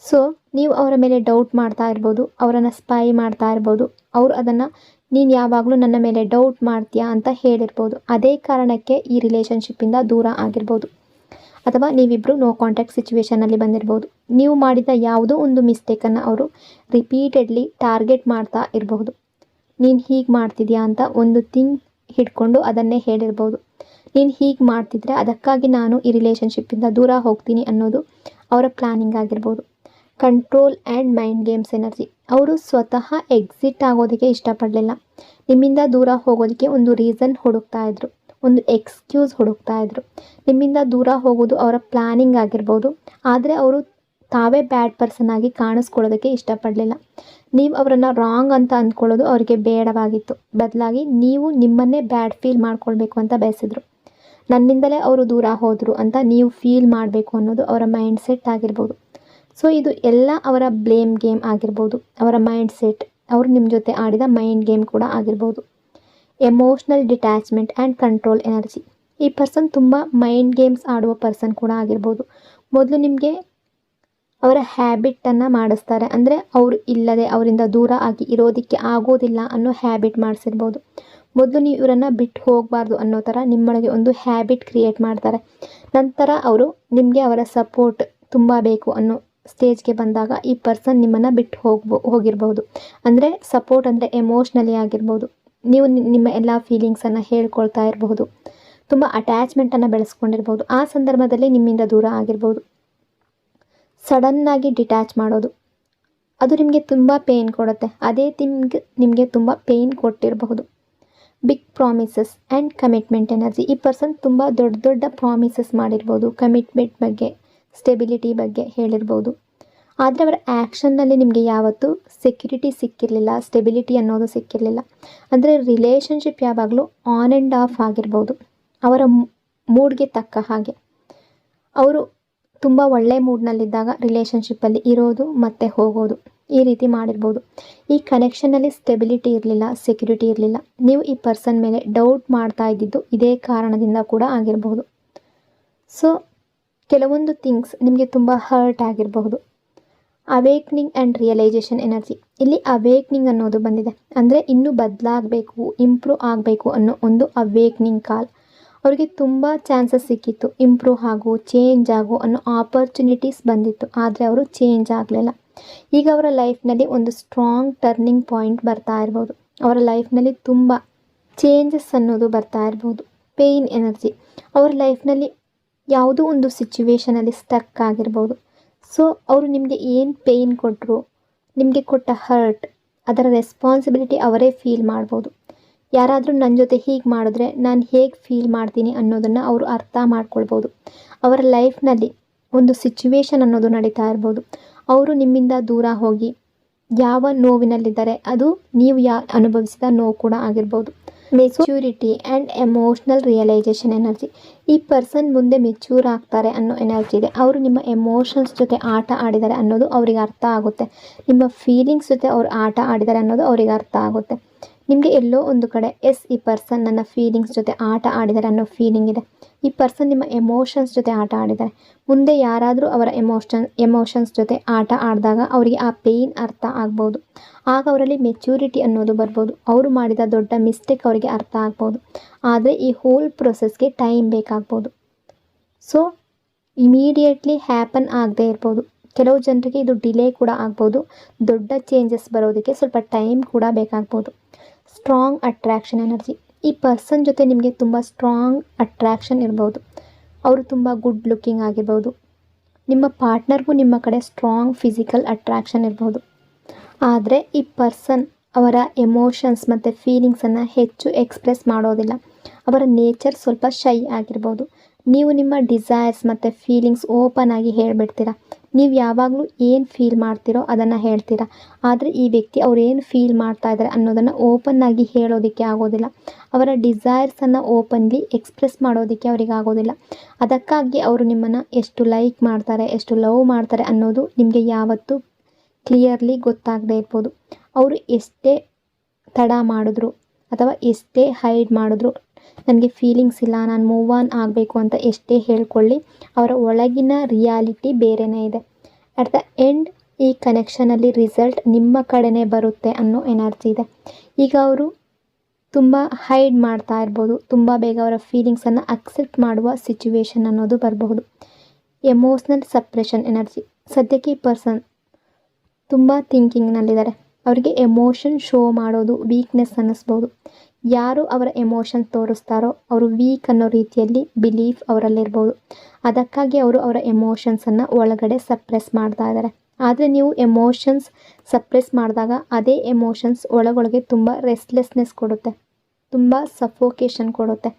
A: ಸೊ ನೀವು ಅವರ ಮೇಲೆ ಡೌಟ್ ಮಾಡ್ತಾ ಇರ್ಬೋದು, ಅವರನ್ನು ಸ್ಪೈ ಮಾಡ್ತಾ ಇರ್ಬೋದು. ಅವರು ಅದನ್ನು ನೀನು ಯಾವಾಗಲೂ ನನ್ನ ಮೇಲೆ ಡೌಟ್ ಮಾಡ್ತೀಯಾ ಅಂತ ಹೇಳಿರ್ಬೋದು. ಅದೇ ಕಾರಣಕ್ಕೆ ಈ ರಿಲೇಷನ್ಶಿಪ್ಪಿಂದ ದೂರ ಆಗಿರ್ಬೋದು. ಅಥವಾ ನೀವಿಬ್ಬರು ನೋ ಕಾಂಟ್ಯಾಕ್ಟ್ ಸಿಚುವೇಶನಲ್ಲಿ ಬಂದಿರ್ಬೋದು. ನೀವು ಮಾಡಿದ ಯಾವುದೋ ಒಂದು ಮಿಸ್ಟೇಕನ್ನು ಅವರು ರಿಪೀಟೆಡ್ಲಿ ಟಾರ್ಗೆಟ್ ಮಾಡ್ತಾ ಇರಬಹುದು. ನೀನು ಹೀಗೆ ಮಾಡ್ತಿದ್ಯಾ ಅಂತ ಒಂದು ಥಿಂಗ್ ಹಿಡ್ಕೊಂಡು ಅದನ್ನೇ ಹೇಳಿರ್ಬೋದು. ನೀನು ಹೀಗೆ ಮಾಡ್ತಿದ್ರೆ ಅದಕ್ಕಾಗಿ ನಾನು ಈ ರಿಲೇಷನ್ಶಿಪ್ಪಿಂದ ದೂರ ಹೋಗ್ತೀನಿ ಅನ್ನೋದು ಅವರ ಪ್ಲ್ಯಾನಿಂಗ್ ಆಗಿರ್ಬೋದು. Control and mind games energy. ಅವರು ಸ್ವತಃ ಎಕ್ಸಿಟ್ ಆಗೋದಕ್ಕೆ ಇಷ್ಟಪಡಲಿಲ್ಲ. ನಿಮ್ಮಿಂದ ದೂರ ಹೋಗೋದಕ್ಕೆ ಒಂದು ರೀಸನ್ ಹುಡುಕ್ತಾ ಇದ್ರು, ಒಂದು ಎಕ್ಸ್ಕ್ಯೂಸ್ ಹುಡುಕ್ತಾ ಇದ್ರು. ನಿಮ್ಮಿಂದ ದೂರ ಹೋಗೋದು ಅವರ ಪ್ಲ್ಯಾನಿಂಗ್ ಆಗಿರ್ಬೋದು, ಆದರೆ ಅವರು ತಾವೇ ಬ್ಯಾಡ್ ಪರ್ಸನ್ ಆಗಿ ಕಾಣಿಸ್ಕೊಳ್ಳೋದಕ್ಕೆ ಇಷ್ಟಪಡಲಿಲ್ಲ. ನೀವು ಅವರನ್ನು ರಾಂಗ್ ಅಂತ ಅಂದ್ಕೊಳ್ಳೋದು ಅವರಿಗೆ ಬೇಡವಾಗಿತ್ತು. ಬದಲಾಗಿ ನೀವು ನಿಮ್ಮನ್ನೇ ಬ್ಯಾಡ್ ಫೀಲ್ ಮಾಡ್ಕೊಳ್ಬೇಕು ಅಂತ ಬಯಸಿದ್ರು. ನನ್ನಿಂದಲೇ ಅವರು ದೂರ ಹೋದರು ಅಂತ ನೀವು ಫೀಲ್ ಮಾಡಬೇಕು ಅನ್ನೋದು ಅವರ ಮೈಂಡ್ ಸೆಟ್ ಆಗಿರ್ಬೋದು. ಸೊ ಇದು ಎಲ್ಲ ಅವರ ಬ್ಲೇಮ್ ಗೇಮ್ ಆಗಿರ್ಬೋದು, ಅವರ ಮೈಂಡ್ ಸೆಟ್, ಅವರು ನಿಮ್ಮ ಜೊತೆ ಆಡಿದ ಮೈಂಡ್ ಗೇಮ್ ಕೂಡ ಆಗಿರ್ಬೋದು. Emotional detachment and control energy. ಈ ಪರ್ಸನ್ ತುಂಬ ಮೈಂಡ್ ಗೇಮ್ಸ್ ಆಡುವ ಪರ್ಸನ್ ಕೂಡ ಆಗಿರ್ಬೋದು. ಮೊದಲು ನಿಮಗೆ ಅವರ ಹ್ಯಾಬಿಟನ್ನು ಮಾಡಿಸ್ತಾರೆ, ಅಂದರೆ ಅವರು ಇಲ್ಲದೆ ಅವರಿಂದ ದೂರ ಆಗಿ ಇರೋದಕ್ಕೆ ಆಗೋದಿಲ್ಲ ಅನ್ನೋ ಹ್ಯಾಬಿಟ್ ಮಾಡಿಸಿರ್ಬೋದು. ಮೊದಲು ನೀವು ಇವರನ್ನು ಬಿಟ್ಟು ಹೋಗಬಾರ್ದು ಅನ್ನೋ ಥರ ನಿಮ್ಮೊಳಗೆ ಒಂದು ಹ್ಯಾಬಿಟ್ ಕ್ರಿಯೇಟ್ ಮಾಡ್ತಾರೆ. ನಂತರ ಅವರು ನಿಮಗೆ ಅವರ ಸಪೋರ್ಟ್ ತುಂಬ ಬೇಕು ಅನ್ನೋ ಸ್ಟೇಜ್ಗೆ ಬಂದಾಗ ಈ ಪರ್ಸನ್ ನಿಮ್ಮನ್ನು ಬಿಟ್ಟು ಹೋಗಿರ್ಬೋದು. ಅಂದರೆ ಸಪೋರ್ಟ್ ಅಂದರೆ ಎಮೋಷ್ನಲಿ ಆಗಿರ್ಬೋದು. ನೀವು ನಿಮ್ಮ ಎಲ್ಲ ಫೀಲಿಂಗ್ಸನ್ನು ಹೇಳ್ಕೊಳ್ತಾ ಇರಬಹುದು, ತುಂಬ ಅಟ್ಯಾಚ್ಮೆಂಟನ್ನು ಬೆಳೆಸ್ಕೊಂಡಿರ್ಬೋದು. ಆ ಸಂದರ್ಭದಲ್ಲಿ ನಿಮ್ಮಿಂದ ದೂರ ಆಗಿರ್ಬೋದು. ಸಡನ್ನಾಗಿ ಡಿಟ್ಯಾಚ್ ಮಾಡೋದು, ಅದು ನಿಮಗೆ ತುಂಬ ಪೇಯ್ನ್ ಕೊಡುತ್ತೆ. ಅದೇ ನಿಮಗೆ ತುಂಬ ಪೇಯ್ನ್ ಕೊಟ್ಟಿರಬಹುದು. Big promises and commitment energy. ಈ ಪರ್ಸನ್ ತುಂಬ ದೊಡ್ಡ ದೊಡ್ಡ ಪ್ರಾಮಿಸಸ್ ಮಾಡಿರ್ಬೋದು, ಕಮಿಟ್ಮೆಂಟ್ ಬಗ್ಗೆ, ಸ್ಟೆಬಿಲಿಟಿ ಬಗ್ಗೆ ಹೇಳಿರ್ಬೋದು. ಆದರೆ ಅವರ ಆ್ಯಕ್ಷನ್ನಲ್ಲಿ ನಿಮಗೆ ಯಾವತ್ತೂ ಸೆಕ್ಯುರಿಟಿ ಸಿಕ್ಕಿರಲಿಲ್ಲ, ಸ್ಟೆಬಿಲಿಟಿ ಅನ್ನೋದು ಸಿಕ್ಕಿರಲಿಲ್ಲ. ಅಂದರೆ ರಿಲೇಷನ್ಶಿಪ್ ಯಾವಾಗಲೂ ಆನ್ ಆ್ಯಂಡ್ ಆಫ್ ಆಗಿರ್ಬೋದು. ಅವರ ಮೂಡ್ಗೆ ತಕ್ಕ ಹಾಗೆ ಅವರು ತುಂಬ ಒಳ್ಳೆಯ ಮೂಡ್ನಲ್ಲಿದ್ದಾಗ ರಿಲೇಷನ್ಶಿಪ್ಪಲ್ಲಿ ಇರೋದು ಮತ್ತು ಹೋಗೋದು, ಈ ರೀತಿ ಮಾಡಿರ್ಬೋದು. ಈ ಕನೆಕ್ಷನ್ನಲ್ಲಿ ಸ್ಟೆಬಿಲಿಟಿ ಇರಲಿಲ್ಲ, ಸೆಕ್ಯುರಿಟಿ ಇರಲಿಲ್ಲ. ನೀವು ಈ ಪರ್ಸನ್ ಮೇಲೆ ಡೌಟ್ ಮಾಡ್ತಾ ಇದ್ದಿದ್ದು ಇದೇ ಕಾರಣದಿಂದ ಕೂಡ ಆಗಿರಬಹುದು. ಸೊ ಕೆಲವೊಂದು ಥಿಂಗ್ಸ್ ನಿಮಗೆ ತುಂಬ ಹರ್ಟ್ ಆಗಿರಬಹುದು. Awakening and realization energy. ಇಲ್ಲಿ ಅವೇಕ್ನಿಂಗ್ ಅನ್ನೋದು ಬಂದಿದೆ, ಅಂದರೆ ಇನ್ನೂ ಬದಲಾಗಬೇಕು, ಇಂಪ್ರೂವ್ ಆಗಬೇಕು ಅನ್ನೋ ಒಂದು ಅವೇಕ್ನಿಂಗ್ ಕಾಲ್. ಅವರಿಗೆ ತುಂಬ ಚಾನ್ಸಸ್ ಸಿಕ್ಕಿತ್ತು, ಇಂಪ್ರೂವ್ ಆಗು, ಚೇಂಜ್ ಆಗು ಅನ್ನೋ ಆಪರ್ಚುನಿಟೀಸ್ ಬಂದಿತ್ತು. ಆದರೆ ಅವರು ಚೇಂಜ್ ಆಗಲಿಲ್ಲ. ಈಗ ಅವರ ಲೈಫ್ನಲ್ಲಿ ಒಂದು ಸ್ಟ್ರಾಂಗ್ ಟರ್ನಿಂಗ್ ಪಾಯಿಂಟ್ ಬರ್ತಾ ಇರ್ಬೋದು. ಅವರ ಲೈಫ್ನಲ್ಲಿ ತುಂಬ ಚೇಂಜಸ್ ಅನ್ನೋದು ಬರ್ತಾ ಇರ್ಬೋದು. Pain energy. ಅವರ ಲೈಫ್ನಲ್ಲಿ ಯಾವುದೋ ಒಂದು ಸಿಚುವೇಷನಲ್ಲಿ ಸ್ಟಕ್ ಆಗಿರ್ಬೋದು. ಸೊ ಅವರು ನಿಮಗೆ ಏನು ಪೇಯ್ನ್ ಕೊಟ್ಟರು, ನಿಮಗೆ ಕೊಟ್ಟ ಹರ್ಟ್, ಅದರ ರೆಸ್ಪಾನ್ಸಿಬಿಲಿಟಿ ಅವರೇ ಫೀಲ್ ಮಾಡ್ಬೋದು. ಯಾರಾದರೂ ನನ್ನ ಜೊತೆ ಹೀಗೆ ಮಾಡಿದ್ರೆ ನಾನು ಹೇಗೆ ಫೀಲ್ ಮಾಡ್ತೀನಿ ಅನ್ನೋದನ್ನು ಅವರು ಅರ್ಥ ಮಾಡ್ಕೊಳ್ಬೋದು. ಅವರ ಲೈಫ್ನಲ್ಲಿ ಒಂದು ಸಿಚುವೇಶನ್ ಅನ್ನೋದು ನಡೀತಾ ಇರ್ಬೋದು. ಅವರು ನಿಮ್ಮಿಂದ ದೂರ ಹೋಗಿ ಯಾವ ನೋವಿನಲ್ಲಿದ್ದಾರೆ, ಅದು ನೀವು ಅನುಭವಿಸಿದ ನೋವು ಕೂಡ ಆಗಿರ್ಬೋದು. Maturity and emotional realization energy. ಈ ಪರ್ಸನ್ ಮುಂದೆ ಮೆಚ್ಯೂರ್ ಆಗ್ತಾರೆ ಅನ್ನೋ ಎನರ್ಜಿ ಇದೆ. ಅವರು ನಿಮ್ಮ ಎಮೋಷನ್ಸ್ ಜೊತೆ ಆಟ ಆಡಿದ್ದಾರೆ ಅನ್ನೋದು ಅವರಿಗೆ ಅರ್ಥ ಆಗುತ್ತೆ. ನಿಮ್ಮ ಫೀಲಿಂಗ್ಸ್ ಜೊತೆ ಅವರು ಆಟ ಆಡಿದ್ದಾರೆ ಅನ್ನೋದು ಅವರಿಗೆ ಅರ್ಥ ಆಗುತ್ತೆ. ನಿಮಗೆ ಎಲ್ಲೋ ಒಂದು ಕಡೆ ಈ ಪರ್ಸನ್ ನನ್ನ ಫೀಲಿಂಗ್ಸ್ ಜೊತೆ ಆಟ ಆಡಿದ್ದಾರೆ ಅನ್ನೋ ಫೀಲಿಂಗ್ ಇದೆ. ಈ ಪರ್ಸನ್ ನಿಮ್ಮ ಎಮೋಷನ್ಸ್ ಜೊತೆ ಆಟ ಆಡಿದ್ದಾರೆ. ಮುಂದೆ ಯಾರಾದರೂ ಅವರ ಎಮೋಷನ್ಸ್ ಜೊತೆ ಆಟ ಆಡಿದಾಗ ಅವರಿಗೆ ಆ ಪೇಯ್ನ್ ಅರ್ಥ ಆಗ್ಬೋದು. ಆಗ ಅವರಲ್ಲಿ ಮೆಚ್ಯೂರಿಟಿ ಅನ್ನೋದು ಬರ್ಬೋದು. ಅವರು ಮಾಡಿದ ದೊಡ್ಡ ಮಿಸ್ಟೇಕ್ ಅವರಿಗೆ ಅರ್ಥ ಆಗ್ಬೋದು. ಆದರೆ ಈ ಹೋಲ್ ಪ್ರೊಸೆಸ್ಗೆ ಟೈಮ್ ಬೇಕಾಗ್ಬೋದು. ಸೊ ಇಮಿಡಿಯೇಟ್ಲಿ ಹ್ಯಾಪನ್ ಆಗದೇ ಇರ್ಬೋದು. ಕೆಲವು ಜನರಿಗೆ ಇದು ಡಿಲೇ ಕೂಡ ಆಗ್ಬೋದು. ದೊಡ್ಡ ಚೇಂಜಸ್ ಬರೋದಕ್ಕೆ ಸ್ವಲ್ಪ ಟೈಮ್ ಕೂಡ ಬೇಕಾಗ್ಬೋದು. Strong attraction energy. ಈ ಪರ್ಸನ್ ಜೊತೆ ನಿಮಗೆ ತುಂಬ ಸ್ಟ್ರಾಂಗ್ ಅಟ್ರ್ಯಾಕ್ಷನ್ ಇರ್ಬೋದು. ಅವರು ತುಂಬ ಗುಡ್ ಲುಕ್ಕಿಂಗ್ ಆಗಿರ್ಬೋದು. ನಿಮ್ಮ ಪಾರ್ಟ್ನರ್ಗೂ ನಿಮ್ಮ ಕಡೆ ಸ್ಟ್ರಾಂಗ್ ಫಿಸಿಕಲ್ ಅಟ್ರ್ಯಾಕ್ಷನ್ ಇರ್ಬೋದು. ಆದರೆ ಈ ಪರ್ಸನ್ ಅವರ ಎಮೋಷನ್ಸ್ ಮತ್ತು ಫೀಲಿಂಗ್ಸನ್ನು ಹೆಚ್ಚು ಎಕ್ಸ್ಪ್ರೆಸ್ ಮಾಡೋದಿಲ್ಲ. ಅವರ ನೇಚರ್ ಸ್ವಲ್ಪ ಶೈ ಆಗಿರ್ಬೋದು. ನೀವು ನಿಮ್ಮ ಡಿಸೈರ್ಸ್ ಮತ್ತು ಫೀಲಿಂಗ್ಸ್ ಓಪನ್ ಆಗಿ ಹೇಳಿಬಿಡ್ತೀರ. ನೀವು ಯಾವಾಗಲೂ ಏನು ಫೀಲ್ ಮಾಡ್ತೀರೋ ಅದನ್ನು ಹೇಳ್ತೀರಾ. ಆದರೆ ಈ ವ್ಯಕ್ತಿ ಅವ್ರು ಏನು ಫೀಲ್ ಮಾಡ್ತಾ ಇದ್ದಾರೆ ಅನ್ನೋದನ್ನು ಓಪನ್ ಆಗಿ ಹೇಳೋದಕ್ಕೆ ಆಗೋದಿಲ್ಲ. ಅವರ ಡಿಸೈರ್ಸನ್ನು ಓಪನ್ಲಿ ಎಕ್ಸ್ಪ್ರೆಸ್ ಮಾಡೋದಕ್ಕೆ ಅವರಿಗೆ ಆಗೋದಿಲ್ಲ. ಅದಕ್ಕಾಗಿ ಅವರು ನಿಮ್ಮನ್ನು ಎಷ್ಟು ಲೈಕ್ ಮಾಡ್ತಾರೆ, ಎಷ್ಟು ಲವ್ ಮಾಡ್ತಾರೆ ಅನ್ನೋದು ನಿಮಗೆ ಯಾವತ್ತೂ ಕ್ಲಿಯರ್ಲಿ ಗೊತ್ತಾಗದೇ ಇರ್ಬೋದು. ಅವರು ಎಷ್ಟೇ ತಡ ಮಾಡಿದ್ರು ಅಥವಾ ಎಷ್ಟೇ ಹೈಡ್ ಮಾಡಿದ್ರು, ನನಗೆ ಫೀಲಿಂಗ್ಸ್ ಇಲ್ಲ, ನಾನು ಮೂವ್ ಆನ್ ಆಗಬೇಕು ಅಂತ ಎಷ್ಟೇ ಹೇಳ್ಕೊಳ್ಳಿ, ಅವರ ಒಳಗಿನ ರಿಯಾಲಿಟಿ ಬೇರೆಯೇ ಇದೆ. ಅಟ್ ದ ಎಂಡ್ ಈ ಕನೆಕ್ಷನಲ್ಲಿ ರಿಸಲ್ಟ್ ನಿಮ್ಮ ಕಡೆನೇ ಬರುತ್ತೆ ಅನ್ನೋ ಎನರ್ಜಿ ಇದೆ. ಈಗ ಅವರು ತುಂಬ ಹೈಡ್ ಮಾಡ್ತಾ ಇರ್ಬೋದು. ತುಂಬ ಬೇಗ ಅವರ ಫೀಲಿಂಗ್ಸನ್ನು ಅಕ್ಸೆಪ್ಟ್ ಮಾಡುವ ಸಿಚುವೇಶನ್ ಅನ್ನೋದು ಬರಬಹುದು. Emotional suppression energy. ಸದ್ಯಕ್ಕೆ ಈ ಪರ್ಸನ್ ತುಂಬ ಥಿಂಕಿಂಗ್ನಲ್ಲಿದ್ದಾರೆ. ಅವರಿಗೆ ಎಮೋಷನ್ ಶೋ ಮಾಡೋದು ವೀಕ್ನೆಸ್ ಅನ್ನಿಸ್ಬೋದು. ಯಾರು ಅವರ ಎಮೋಷನ್ ತೋರಿಸ್ತಾರೋ ಅವರು ವೀಕ್ ಅನ್ನೋ ರೀತಿಯಲ್ಲಿ ಬಿಲೀಫ್ ಅವರಲ್ಲಿರ್ಬೋದು. ಅದಕ್ಕಾಗಿ ಅವರು ಅವರ ಎಮೋಷನ್ಸನ್ನು ಒಳಗಡೆ ಸಪ್ರೆಸ್ ಮಾಡ್ತಾ ಇದ್ದಾರೆ. ಆದರೆ ನೀವು ಎಮೋಷನ್ಸ್ ಸಪ್ರೆಸ್ ಮಾಡಿದಾಗ ಅದೇ ಎಮೋಷನ್ಸ್ ಒಳಗೊಳಗೆ ತುಂಬ ರೆಸ್ಟ್ಲೆಸ್ನೆಸ್ ಕೊಡುತ್ತೆ, ತುಂಬ ಸಫೋಕೇಶನ್ ಕೊಡುತ್ತೆ.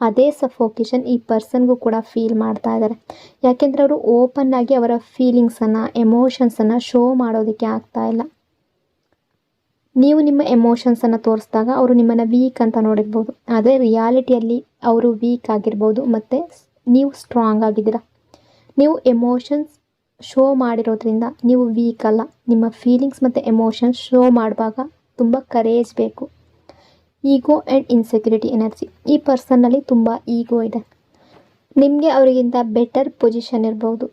A: ಅದೇ ಸಫೋಕೇಶನ್ ಈ ಪರ್ಸನ್ಗೂ ಕೂಡ ಫೀಲ್ ಮಾಡ್ತಾ ಇದ್ದಾರೆ. ಯಾಕೆಂದರೆ ಅವರು ಓಪನ್ ಆಗಿ ಅವರ ಫೀಲಿಂಗ್ಸನ್ನು, ಎಮೋಷನ್ಸನ್ನು ಶೋ ಮಾಡೋದಕ್ಕೆ ಆಗ್ತಾ ಇಲ್ಲ. ನೀವು ನಿಮ್ಮ ಎಮೋಷನ್ಸನ್ನು ತೋರಿಸಿದಾಗ ಅವರು ನಿಮ್ಮನ್ನು ವೀಕ್ ಅಂತ ನೋಡಿರ್ಬೋದು, ಆದರೆ ರಿಯಾಲಿಟಿಯಲ್ಲಿ ಅವರು ವೀಕ್ ಆಗಿರ್ಬೋದು ಮತ್ತು ನೀವು ಸ್ಟ್ರಾಂಗ್ ಆಗಿದ್ದೀರಾ. ನೀವು ಎಮೋಷನ್ಸ್ ಶೋ ಮಾಡಿರೋದ್ರಿಂದ ನೀವು ವೀಕ್ ಅಲ್ಲ. ನಿಮ್ಮ ಫೀಲಿಂಗ್ಸ್ ಮತ್ತು ಎಮೋಷನ್ಸ್ ಶೋ ಮಾಡುವಾಗ ತುಂಬ ಕರೇಜ್ ಬೇಕು. ಈಗೋ ಆ್ಯಂಡ್ ಇನ್ಸೆಕ್ಯೂರಿಟಿ ಎನರ್ಜಿ, ಈ ಪರ್ಸನ್ನಲ್ಲಿ ತುಂಬ ಈಗೋ ಇದೆ. ನಿಮಗೆ ಅವರಿಗಿಂತ ಬೆಟರ್ ಪೊಸಿಷನ್ ಇರ್ಬೋದು.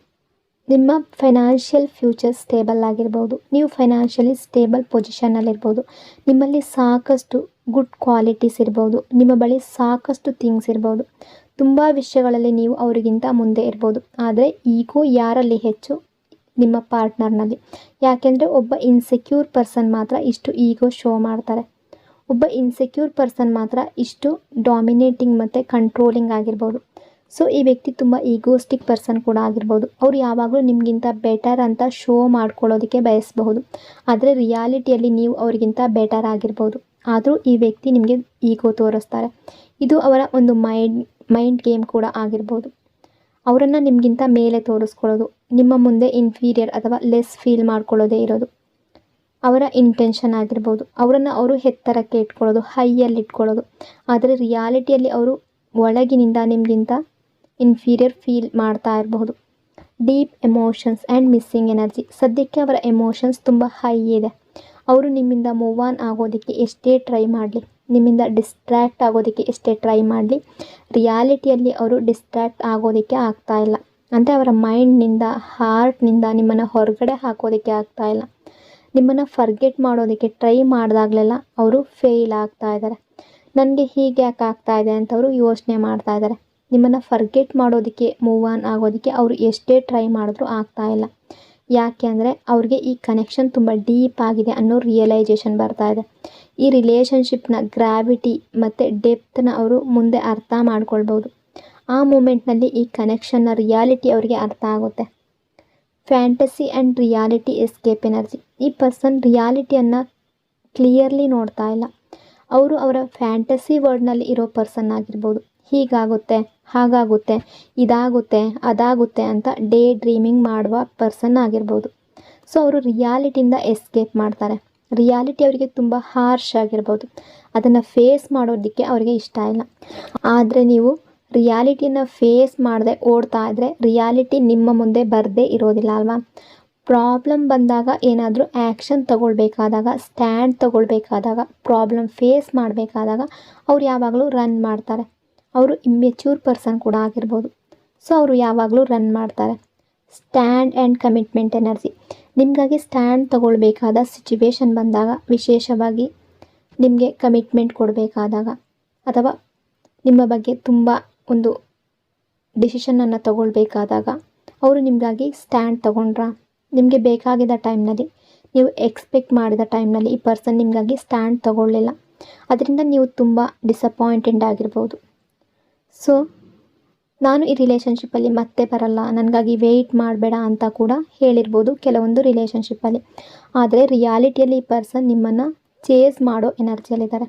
A: ನಿಮ್ಮ ಫೈನಾನ್ಷಿಯಲ್ ಫ್ಯೂಚರ್ ಸ್ಟೇಬಲ್ ಆಗಿರ್ಬೋದು, ನೀವು ಫೈನಾನ್ಷಿಯಲಿ ಸ್ಟೇಬಲ್ ಪೊಸಿಷನ್ನಲ್ಲಿರ್ಬೋದು, ನಿಮ್ಮಲ್ಲಿ ಸಾಕಷ್ಟು ಗುಡ್ ಕ್ವಾಲಿಟೀಸ್ ಇರ್ಬೋದು, ನಿಮ್ಮ ಬಳಿ ಸಾಕಷ್ಟು ಥಿಂಗ್ಸ್ ಇರ್ಬೋದು, ತುಂಬ ವಿಷಯಗಳಲ್ಲಿ ನೀವು ಅವರಿಗಿಂತ ಮುಂದೆ ಇರ್ಬೋದು. ಆದರೆ ಈಗೋ ಯಾರಲ್ಲಿ ಹೆಚ್ಚು? ನಿಮ್ಮ ಪಾರ್ಟ್ನರ್ನಲ್ಲಿ. ಯಾಕೆಂದರೆ ಒಬ್ಬ ಇನ್ಸೆಕ್ಯೂರ್ ಪರ್ಸನ್ ಮಾತ್ರ ಇಷ್ಟು ಈಗೋ ಶೋ ಮಾಡ್ತಾರೆ. ಒಬ್ಬ ಇನ್ಸೆಕ್ಯೂರ್ ಪರ್ಸನ್ ಮಾತ್ರ ಇಷ್ಟು ಡಾಮಿನೇಟಿಂಗ್ ಮತ್ತು ಕಂಟ್ರೋಲಿಂಗ್ ಆಗಿರ್ಬೋದು. ಸೊ ಈ ವ್ಯಕ್ತಿ ತುಂಬ ಈಗೋಸ್ಟಿಕ್ ಪರ್ಸನ್ ಕೂಡ ಆಗಿರ್ಬೋದು. ಅವ್ರು ಯಾವಾಗಲೂ ನಿಮಗಿಂತ ಬೆಟರ್ ಅಂತ ಶೋ ಮಾಡ್ಕೊಳ್ಳೋದಕ್ಕೆ ಬಯಸಬಹುದು, ಆದರೆ ರಿಯಾಲಿಟಿಯಲ್ಲಿ ನೀವು ಅವರಿಗಿಂತ ಬೆಟರ್ ಆಗಿರ್ಬೋದು. ಆದರೂ ಈ ವ್ಯಕ್ತಿ ನಿಮಗೆ ಈಗೋ ತೋರಿಸ್ತಾರೆ. ಇದು ಅವರ ಒಂದು ಮೈಂಡ್ ಗೇಮ್ ಕೂಡ ಆಗಿರ್ಬೋದು. ಅವರನ್ನು ನಿಮಗಿಂತ ಮೇಲೆ ತೋರಿಸ್ಕೊಳ್ಳೋದು, ನಿಮ್ಮ ಮುಂದೆ ಇನ್ಫೀರಿಯರ್ ಅಥವಾ ಲೆಸ್ ಫೀಲ್ ಮಾಡ್ಕೊಳ್ಳೋದೇ ಇರೋದು ಅವರ ಇಂಟೆನ್ಷನ್ ಆಗಿರ್ಬೋದು. ಅವರನ್ನು ಅವರು ಎತ್ತರಕ್ಕೆ ಇಟ್ಕೊಳ್ಳೋದು, ಹೈಯಲ್ಲಿ ಇಟ್ಕೊಳ್ಳೋದು. ಆದರೆ ರಿಯಾಲಿಟಿಯಲ್ಲಿ ಅವರು ಒಳಗಿನಿಂದ ನಿಮಗಿಂತ ಇನ್ಫೀರಿಯರ್ ಫೀಲ್ ಮಾಡ್ತಾ ಇರಬಹುದು. Deep emotions and missing energy, ಸದ್ಯಕ್ಕೆ ಅವರ ಎಮೋಷನ್ಸ್ ತುಂಬ ಹೈ ಇದೆ. ಅವರು ನಿಮ್ಮಿಂದ ಮೂವ್ ಆನ್ ಆಗೋದಕ್ಕೆ ಎಷ್ಟೇ ಟ್ರೈ ಮಾಡಲಿ, ನಿಮ್ಮಿಂದ ಡಿಸ್ಟ್ರ್ಯಾಕ್ಟ್ ಆಗೋದಕ್ಕೆ ಎಷ್ಟೇ ಟ್ರೈ ಮಾಡಲಿ, ರಿಯಾಲಿಟಿಯಲ್ಲಿ ಅವರು ಡಿಸ್ಟ್ರ್ಯಾಕ್ಟ್ ಆಗೋದಕ್ಕೆ ಆಗ್ತಾ ಇಲ್ಲ. ಅಂದರೆ ಅವರ ಮೈಂಡ್ನಿಂದ, ಹಾರ್ಟ್ನಿಂದ ನಿಮ್ಮನ್ನು ಹೊರಗಡೆ ಹಾಕೋದಕ್ಕೆ ಆಗ್ತಾ ಇಲ್ಲ. ನಿಮ್ಮನ್ನು ಫರ್ಗೆಟ್ ಮಾಡೋದಕ್ಕೆ ಟ್ರೈ ಮಾಡಿದಾಗಲೆಲ್ಲ ಅವರು ಫೇಲ್ ಆಗ್ತಾ ಇದ್ದಾರೆ. ನನಗೆ ಹೀಗೆ ಯಾಕೆ ಆಗ್ತಾ ಇದೆ ಅಂತ ಅವರು ಯೋಚನೆ ಮಾಡ್ತಾ ಇದ್ದಾರೆ. ನಿಮ್ಮನ್ನು ಫರ್ಗೆಟ್ ಮಾಡೋದಕ್ಕೆ, ಮೂವ್ ಆನ್ ಆಗೋದಕ್ಕೆ ಅವರು ಎಷ್ಟೇ ಟ್ರೈ ಮಾಡಿದ್ರೂ ಆಗ್ತಾ ಇಲ್ಲ. ಯಾಕೆ ಅಂದರೆ ಅವ್ರಿಗೆ ಈ ಕನೆಕ್ಷನ್ ತುಂಬ ಡೀಪ್ ಆಗಿದೆ ಅನ್ನೋ ರಿಯಲೈಸೇಷನ್ ಬರ್ತಾ ಇದೆ. ಈ ರಿಲೇಷನ್ಶಿಪ್ನ ಗ್ರಾವಿಟಿ ಮತ್ತು ಡೆಪ್ತನ್ನ ಅವರು ಮುಂದೆ ಅರ್ಥ ಮಾಡ್ಕೊಳ್ಬೋದು. ಆ ಮೂಮೆಂಟ್ನಲ್ಲಿ ಈ ಕನೆಕ್ಷನ್ನ ರಿಯಾಲಿಟಿ ಅವರಿಗೆ ಅರ್ಥ ಆಗುತ್ತೆ. Fantasy and reality escape energy, ಈ ಪರ್ಸನ್ ರಿಯಾಲಿಟಿಯನ್ನು ಕ್ಲಿಯರ್ಲಿ ನೋಡ್ತಾ ಇಲ್ಲ. ಅವರು ಅವರ ಫ್ಯಾಂಟಸಿ ವರ್ಡ್ನಲ್ಲಿ ಇರೋ ಪರ್ಸನ್ ಆಗಿರ್ಬೋದು. ಹೀಗಾಗುತ್ತೆ, ಹಾಗಾಗುತ್ತೆ, ಇದಾಗುತ್ತೆ, ಅದಾಗುತ್ತೆ ಅಂತ ಡೇ ಡ್ರೀಮಿಂಗ್ ಮಾಡುವ ಪರ್ಸನ್ ಆಗಿರ್ಬೋದು. ಸೊ ಅವರು ರಿಯಾಲಿಟಿಯಿಂದ ಎಸ್ಕೇಪ್ ಮಾಡ್ತಾರೆ. ರಿಯಾಲಿಟಿ ಅವರಿಗೆ ತುಂಬ ಹಾರ್ಶ್ ಆಗಿರ್ಬೋದು. ಅದನ್ನು ಫೇಸ್ ಮಾಡೋದಕ್ಕೆ ಅವರಿಗೆ ಇಷ್ಟ ಇಲ್ಲ. ಆದರೆ ನೀವು ರಿಯಾಲಿಟಿನ ಫೇಸ್ ಮಾಡದೆ ಓಡ್ತಾ ಇದ್ದರೆ ರಿಯಾಲಿಟಿ ನಿಮ್ಮ ಮುಂದೆ ಬರದೇ ಇರೋದಿಲ್ಲ ಅಲ್ವಾ. ಪ್ರಾಬ್ಲಮ್ ಬಂದಾಗ, ಏನಾದರೂ ಆ್ಯಕ್ಷನ್ ತಗೊಳ್ಬೇಕಾದಾಗ, ಸ್ಟ್ಯಾಂಡ್ ತಗೊಳ್ಬೇಕಾದಾಗ, ಪ್ರಾಬ್ಲಮ್ ಫೇಸ್ ಮಾಡಬೇಕಾದಾಗ ಅವ್ರು ಯಾವಾಗಲೂ ರನ್ ಮಾಡ್ತಾರೆ. ಅವರು ಇಮ್ಮೆಚ್ಯೂರ್ ಪರ್ಸನ್ ಕೂಡ ಆಗಿರ್ಬೋದು. ಸೊ ಅವರು ಯಾವಾಗಲೂ ರನ್ ಮಾಡ್ತಾರೆ. ಸ್ಟ್ಯಾಂಡ್ ಆ್ಯಂಡ್ ಕಮಿಟ್ಮೆಂಟ್ ಎನರ್ಜಿ, ನಿಮಗಾಗಿ ಸ್ಟ್ಯಾಂಡ್ ತಗೊಳ್ಬೇಕಾದ ಸಿಚುವೇಶನ್ ಬಂದಾಗ, ವಿಶೇಷವಾಗಿ ನಿಮಗೆ ಕಮಿಟ್ಮೆಂಟ್ ಕೊಡಬೇಕಾದಾಗ, ಅಥವಾ ನಿಮ್ಮ ಬಗ್ಗೆ ತುಂಬ ಒಂದು ಡಿಸಿಷನನ್ನು ತಗೊಳ್ಬೇಕಾದಾಗ ಅವರು ನಿಮಗಾಗಿ ಸ್ಟ್ಯಾಂಡ್ ತಗೊಂಡ್ರಾ? ನಿಮಗೆ ಬೇಕಾಗಿದ್ದ ಟೈಮ್ನಲ್ಲಿ, ನೀವು ಎಕ್ಸ್ಪೆಕ್ಟ್ ಮಾಡಿದ ಟೈಮ್ನಲ್ಲಿ ಈ ಪರ್ಸನ್ ನಿಮಗಾಗಿ ಸ್ಟ್ಯಾಂಡ್ ತಗೊಳ್ಳಿಲ್ಲ. ಅದರಿಂದ ನೀವು ತುಂಬ ಡಿಸಪಾಯಿಂಟೆಡ್ ಆಗಿರ್ಬೋದು. ಸೊ ನಾನು ಈ ರಿಲೇಷನ್ಶಿಪ್ಪಲ್ಲಿ ಮತ್ತೆ ಬರಲ್ಲ, ನನಗಾಗಿ ವೆಯ್ಟ್ ಮಾಡಬೇಡ ಅಂತ ಕೂಡ ಹೇಳಿರ್ಬೋದು ಕೆಲವೊಂದು ರಿಲೇಷನ್ಶಿಪ್ಪಲ್ಲಿ. ಆದರೆ ರಿಯಾಲಿಟಿಯಲ್ಲಿ ಈ ಪರ್ಸನ್ ನಿಮ್ಮನ್ನು ಚೇಸ್ ಮಾಡೋ ಎನರ್ಜಿಯಲ್ಲಿದ್ದಾರೆ.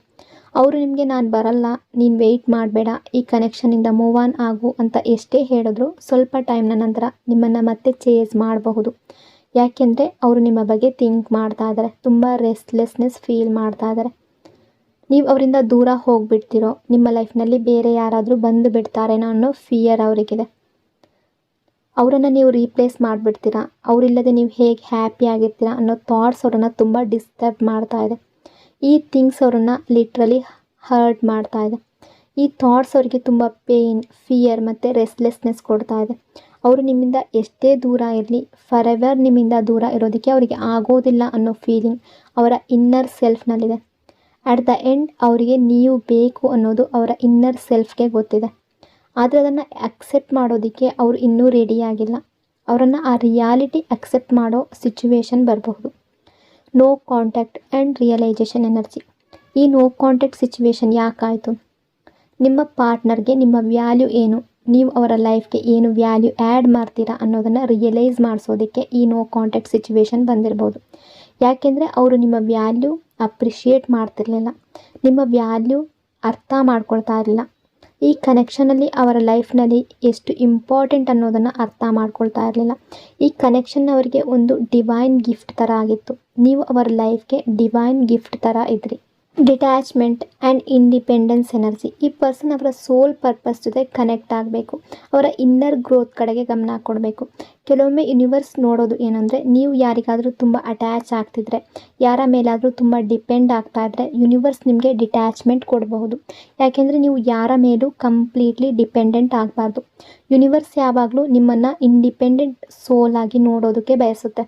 A: ಅವರು ನಿಮಗೆ ನಾನು ಬರಲ್ಲ, ನೀನು ವೆಯ್ಟ್ ಮಾಡಬೇಡ, ಈ ಕನೆಕ್ಷನಿಂದ ಮೂವ್ ಆನ್ ಆಗು ಅಂತ ಎಷ್ಟೇ ಹೇಳಿದ್ರು ಸ್ವಲ್ಪ ಟೈಮ್ನ ನಂತರ ನಿಮ್ಮನ್ನು ಮತ್ತೆ ಚೇಸ್ ಮಾಡಬಹುದು. ಯಾಕೆಂದರೆ ಅವರು ನಿಮ್ಮ ಬಗ್ಗೆ ಥಿಂಕ್ ಮಾಡ್ತಾ ಇದ್ದಾರೆ, ತುಂಬ ರೆಸ್ಟ್ಲೆಸ್ನೆಸ್ ಫೀಲ್ ಮಾಡ್ತಾ ಇದ್ದಾರೆ. ನೀವು ಅವರಿಂದ ದೂರ ಹೋಗಿಬಿಡ್ತೀರೋ, ನಿಮ್ಮ ಲೈಫ್ನಲ್ಲಿ ಬೇರೆ ಯಾರಾದರೂ ಬಂದು ಬಿಡ್ತಾರೇನೋ ಅನ್ನೋ ಫಿಯರ್ ಅವರಿಗಿದೆ. ಅವರನ್ನು ನೀವು ರೀಪ್ಲೇಸ್ ಮಾಡಿಬಿಡ್ತೀರಾ, ಅವರಿಲ್ಲದೆ ನೀವು ಹೇಗೆ ಹ್ಯಾಪಿ ಆಗಿರ್ತೀರಾ ಅನ್ನೋ ಥಾಟ್ಸ್ ಅವರನ್ನು ತುಂಬ ಡಿಸ್ಟರ್ಬ್ ಮಾಡ್ತಾ ಇದೆ. ಈ ಥಿಂಗ್ಸ್ ಅವರನ್ನು ಲಿಟ್ರಲಿ ಹರ್ಟ್ ಮಾಡ್ತಾ ಇದೆ. ಈ ಥಾಟ್ಸ್ ಅವರಿಗೆ ತುಂಬ ಪೇಯ್ನ್, ಫಿಯರ್ ಮತ್ತು ರೆಸ್ಟ್ಲೆಸ್ನೆಸ್ ಕೊಡ್ತಾ ಇದೆ. ಅವರು ನಿಮ್ಮಿಂದ ಎಷ್ಟೇ ದೂರ ಇರಲಿ, ಫರೆವರ್ ನಿಮ್ಮಿಂದ ದೂರ ಇರೋದಕ್ಕೆ ಅವರಿಗೆ ಆಗೋದಿಲ್ಲ ಅನ್ನೋ ಫೀಲಿಂಗ್ ಅವರ ಇನ್ನರ್ ಸೆಲ್ಫ್ನಲ್ಲಿದೆ. ಅಟ್ ದ ಎಂಡ್ ಅವರಿಗೆ ನೀವು ಬೇಕು ಅನ್ನೋದು ಅವರ ಇನ್ನರ್ ಸೆಲ್ಫ್ಗೆ ಗೊತ್ತಿದೆ. ಆದರೆ ಅದನ್ನು ಅಕ್ಸೆಪ್ಟ್ ಮಾಡೋದಕ್ಕೆ ಅವರು ಇನ್ನೂ ರೆಡಿಯಾಗಿಲ್ಲ. ಅವರನ್ನು ಆ ರಿಯಾಲಿಟಿ ಅಕ್ಸೆಪ್ಟ್ ಮಾಡೋ ಸಿಚುವೇಶನ್ ಬರಬಹುದು. No contact and realization energy, ಈ ನೋ ಕಾಂಟ್ಯಾಕ್ಟ್ ಸಿಚುವೇಶನ್ ಯಾಕಾಯಿತು? ನಿಮ್ಮ ಪಾರ್ಟ್ನರ್ಗೆ ನಿಮ್ಮ ವ್ಯಾಲ್ಯೂ ಏನು, ನೀವು ಅವರ ಲೈಫ್ಗೆ ಏನು ವ್ಯಾಲ್ಯೂ ಆ್ಯಡ್ ಮಾಡ್ತೀರಾ ಅನ್ನೋದನ್ನು ರಿಯಲೈಸ್ ಮಾಡಿಸೋದಕ್ಕೆ ಈ ನೋ ಕಾಂಟ್ಯಾಕ್ಟ್ ಸಿಚುವೇಶನ್ ಬಂದಿರ್ಬೋದು. ಯಾಕೆಂದರೆ ಅವರು ನಿಮ್ಮ ವ್ಯಾಲ್ಯೂ ಅಪ್ರಿಷಿಯೇಟ್ ಮಾಡ್ತಿರ್ಲಿಲ್ಲ, ನಿಮ್ಮ ವ್ಯಾಲ್ಯೂ ಅರ್ಥ ಮಾಡ್ಕೊಳ್ತಾ ಇರಲಿಲ್ಲ. ಈ ಕನೆಕ್ಷನಲ್ಲಿ ಅವರ ಲೈಫ್ನಲ್ಲಿ ಎಷ್ಟು ಇಂಪಾರ್ಟೆಂಟ್ ಅನ್ನೋದನ್ನು ಅರ್ಥ ಮಾಡ್ಕೊಳ್ತಾ ಇರಲಿಲ್ಲ. ಈ ಕನೆಕ್ಷನ್ ಅವರಿಗೆ ಒಂದು ಡಿವೈನ್ ಗಿಫ್ಟ್ ಥರ ಆಗಿತ್ತು. ನೀವು ಅವರ ಲೈಫ್ಗೆ ಡಿವೈನ್ ಗಿಫ್ಟ್ ಥರ ಇದ್ರಿ. Detachment and independence energy. ಈ ಪರ್ಸನ್ ಅವರ ಸೋಲ್ ಪರ್ಪಸ್ ಜೊತೆ ಕನೆಕ್ಟ್ ಆಗಬೇಕು, ಅವರ ಇನ್ನರ್ ಗ್ರೋತ್ ಕಡೆಗೆ ಗಮನ ಕೊಡಬೇಕು. ಕೆಲವೊಮ್ಮೆ ಯೂನಿವರ್ಸ್ ನೋಡೋದು ಏನಂದರೆ, ನೀವು ಯಾರಿಗಾದರೂ ತುಂಬ ಅಟ್ಯಾಚ್ ಆಗ್ತಿದ್ರೆ, ಯಾರ ಮೇಲಾದರೂ ತುಂಬ ಡಿಪೆಂಡ್ ಆಗ್ತಾ ಇದ್ದರೆ ಯೂನಿವರ್ಸ್ ನಿಮಗೆ ಡಿಟ್ಯಾಚ್ಮೆಂಟ್ ಕೊಡಬಹುದು. ಯಾಕೆಂದರೆ ನೀವು ಯಾರ ಮೇಲೂ ಕಂಪ್ಲೀಟ್ಲಿ ಡಿಪೆಂಡೆಂಟ್ ಆಗಬಾರ್ದು. ಯೂನಿವರ್ಸ್ ಯಾವಾಗಲೂ ನಿಮ್ಮನ್ನು ಇಂಡಿಪೆಂಡೆಂಟ್ ಸೋಲ್ ಆಗಿ ನೋಡೋದಕ್ಕೆ ಬಯಸುತ್ತೆ.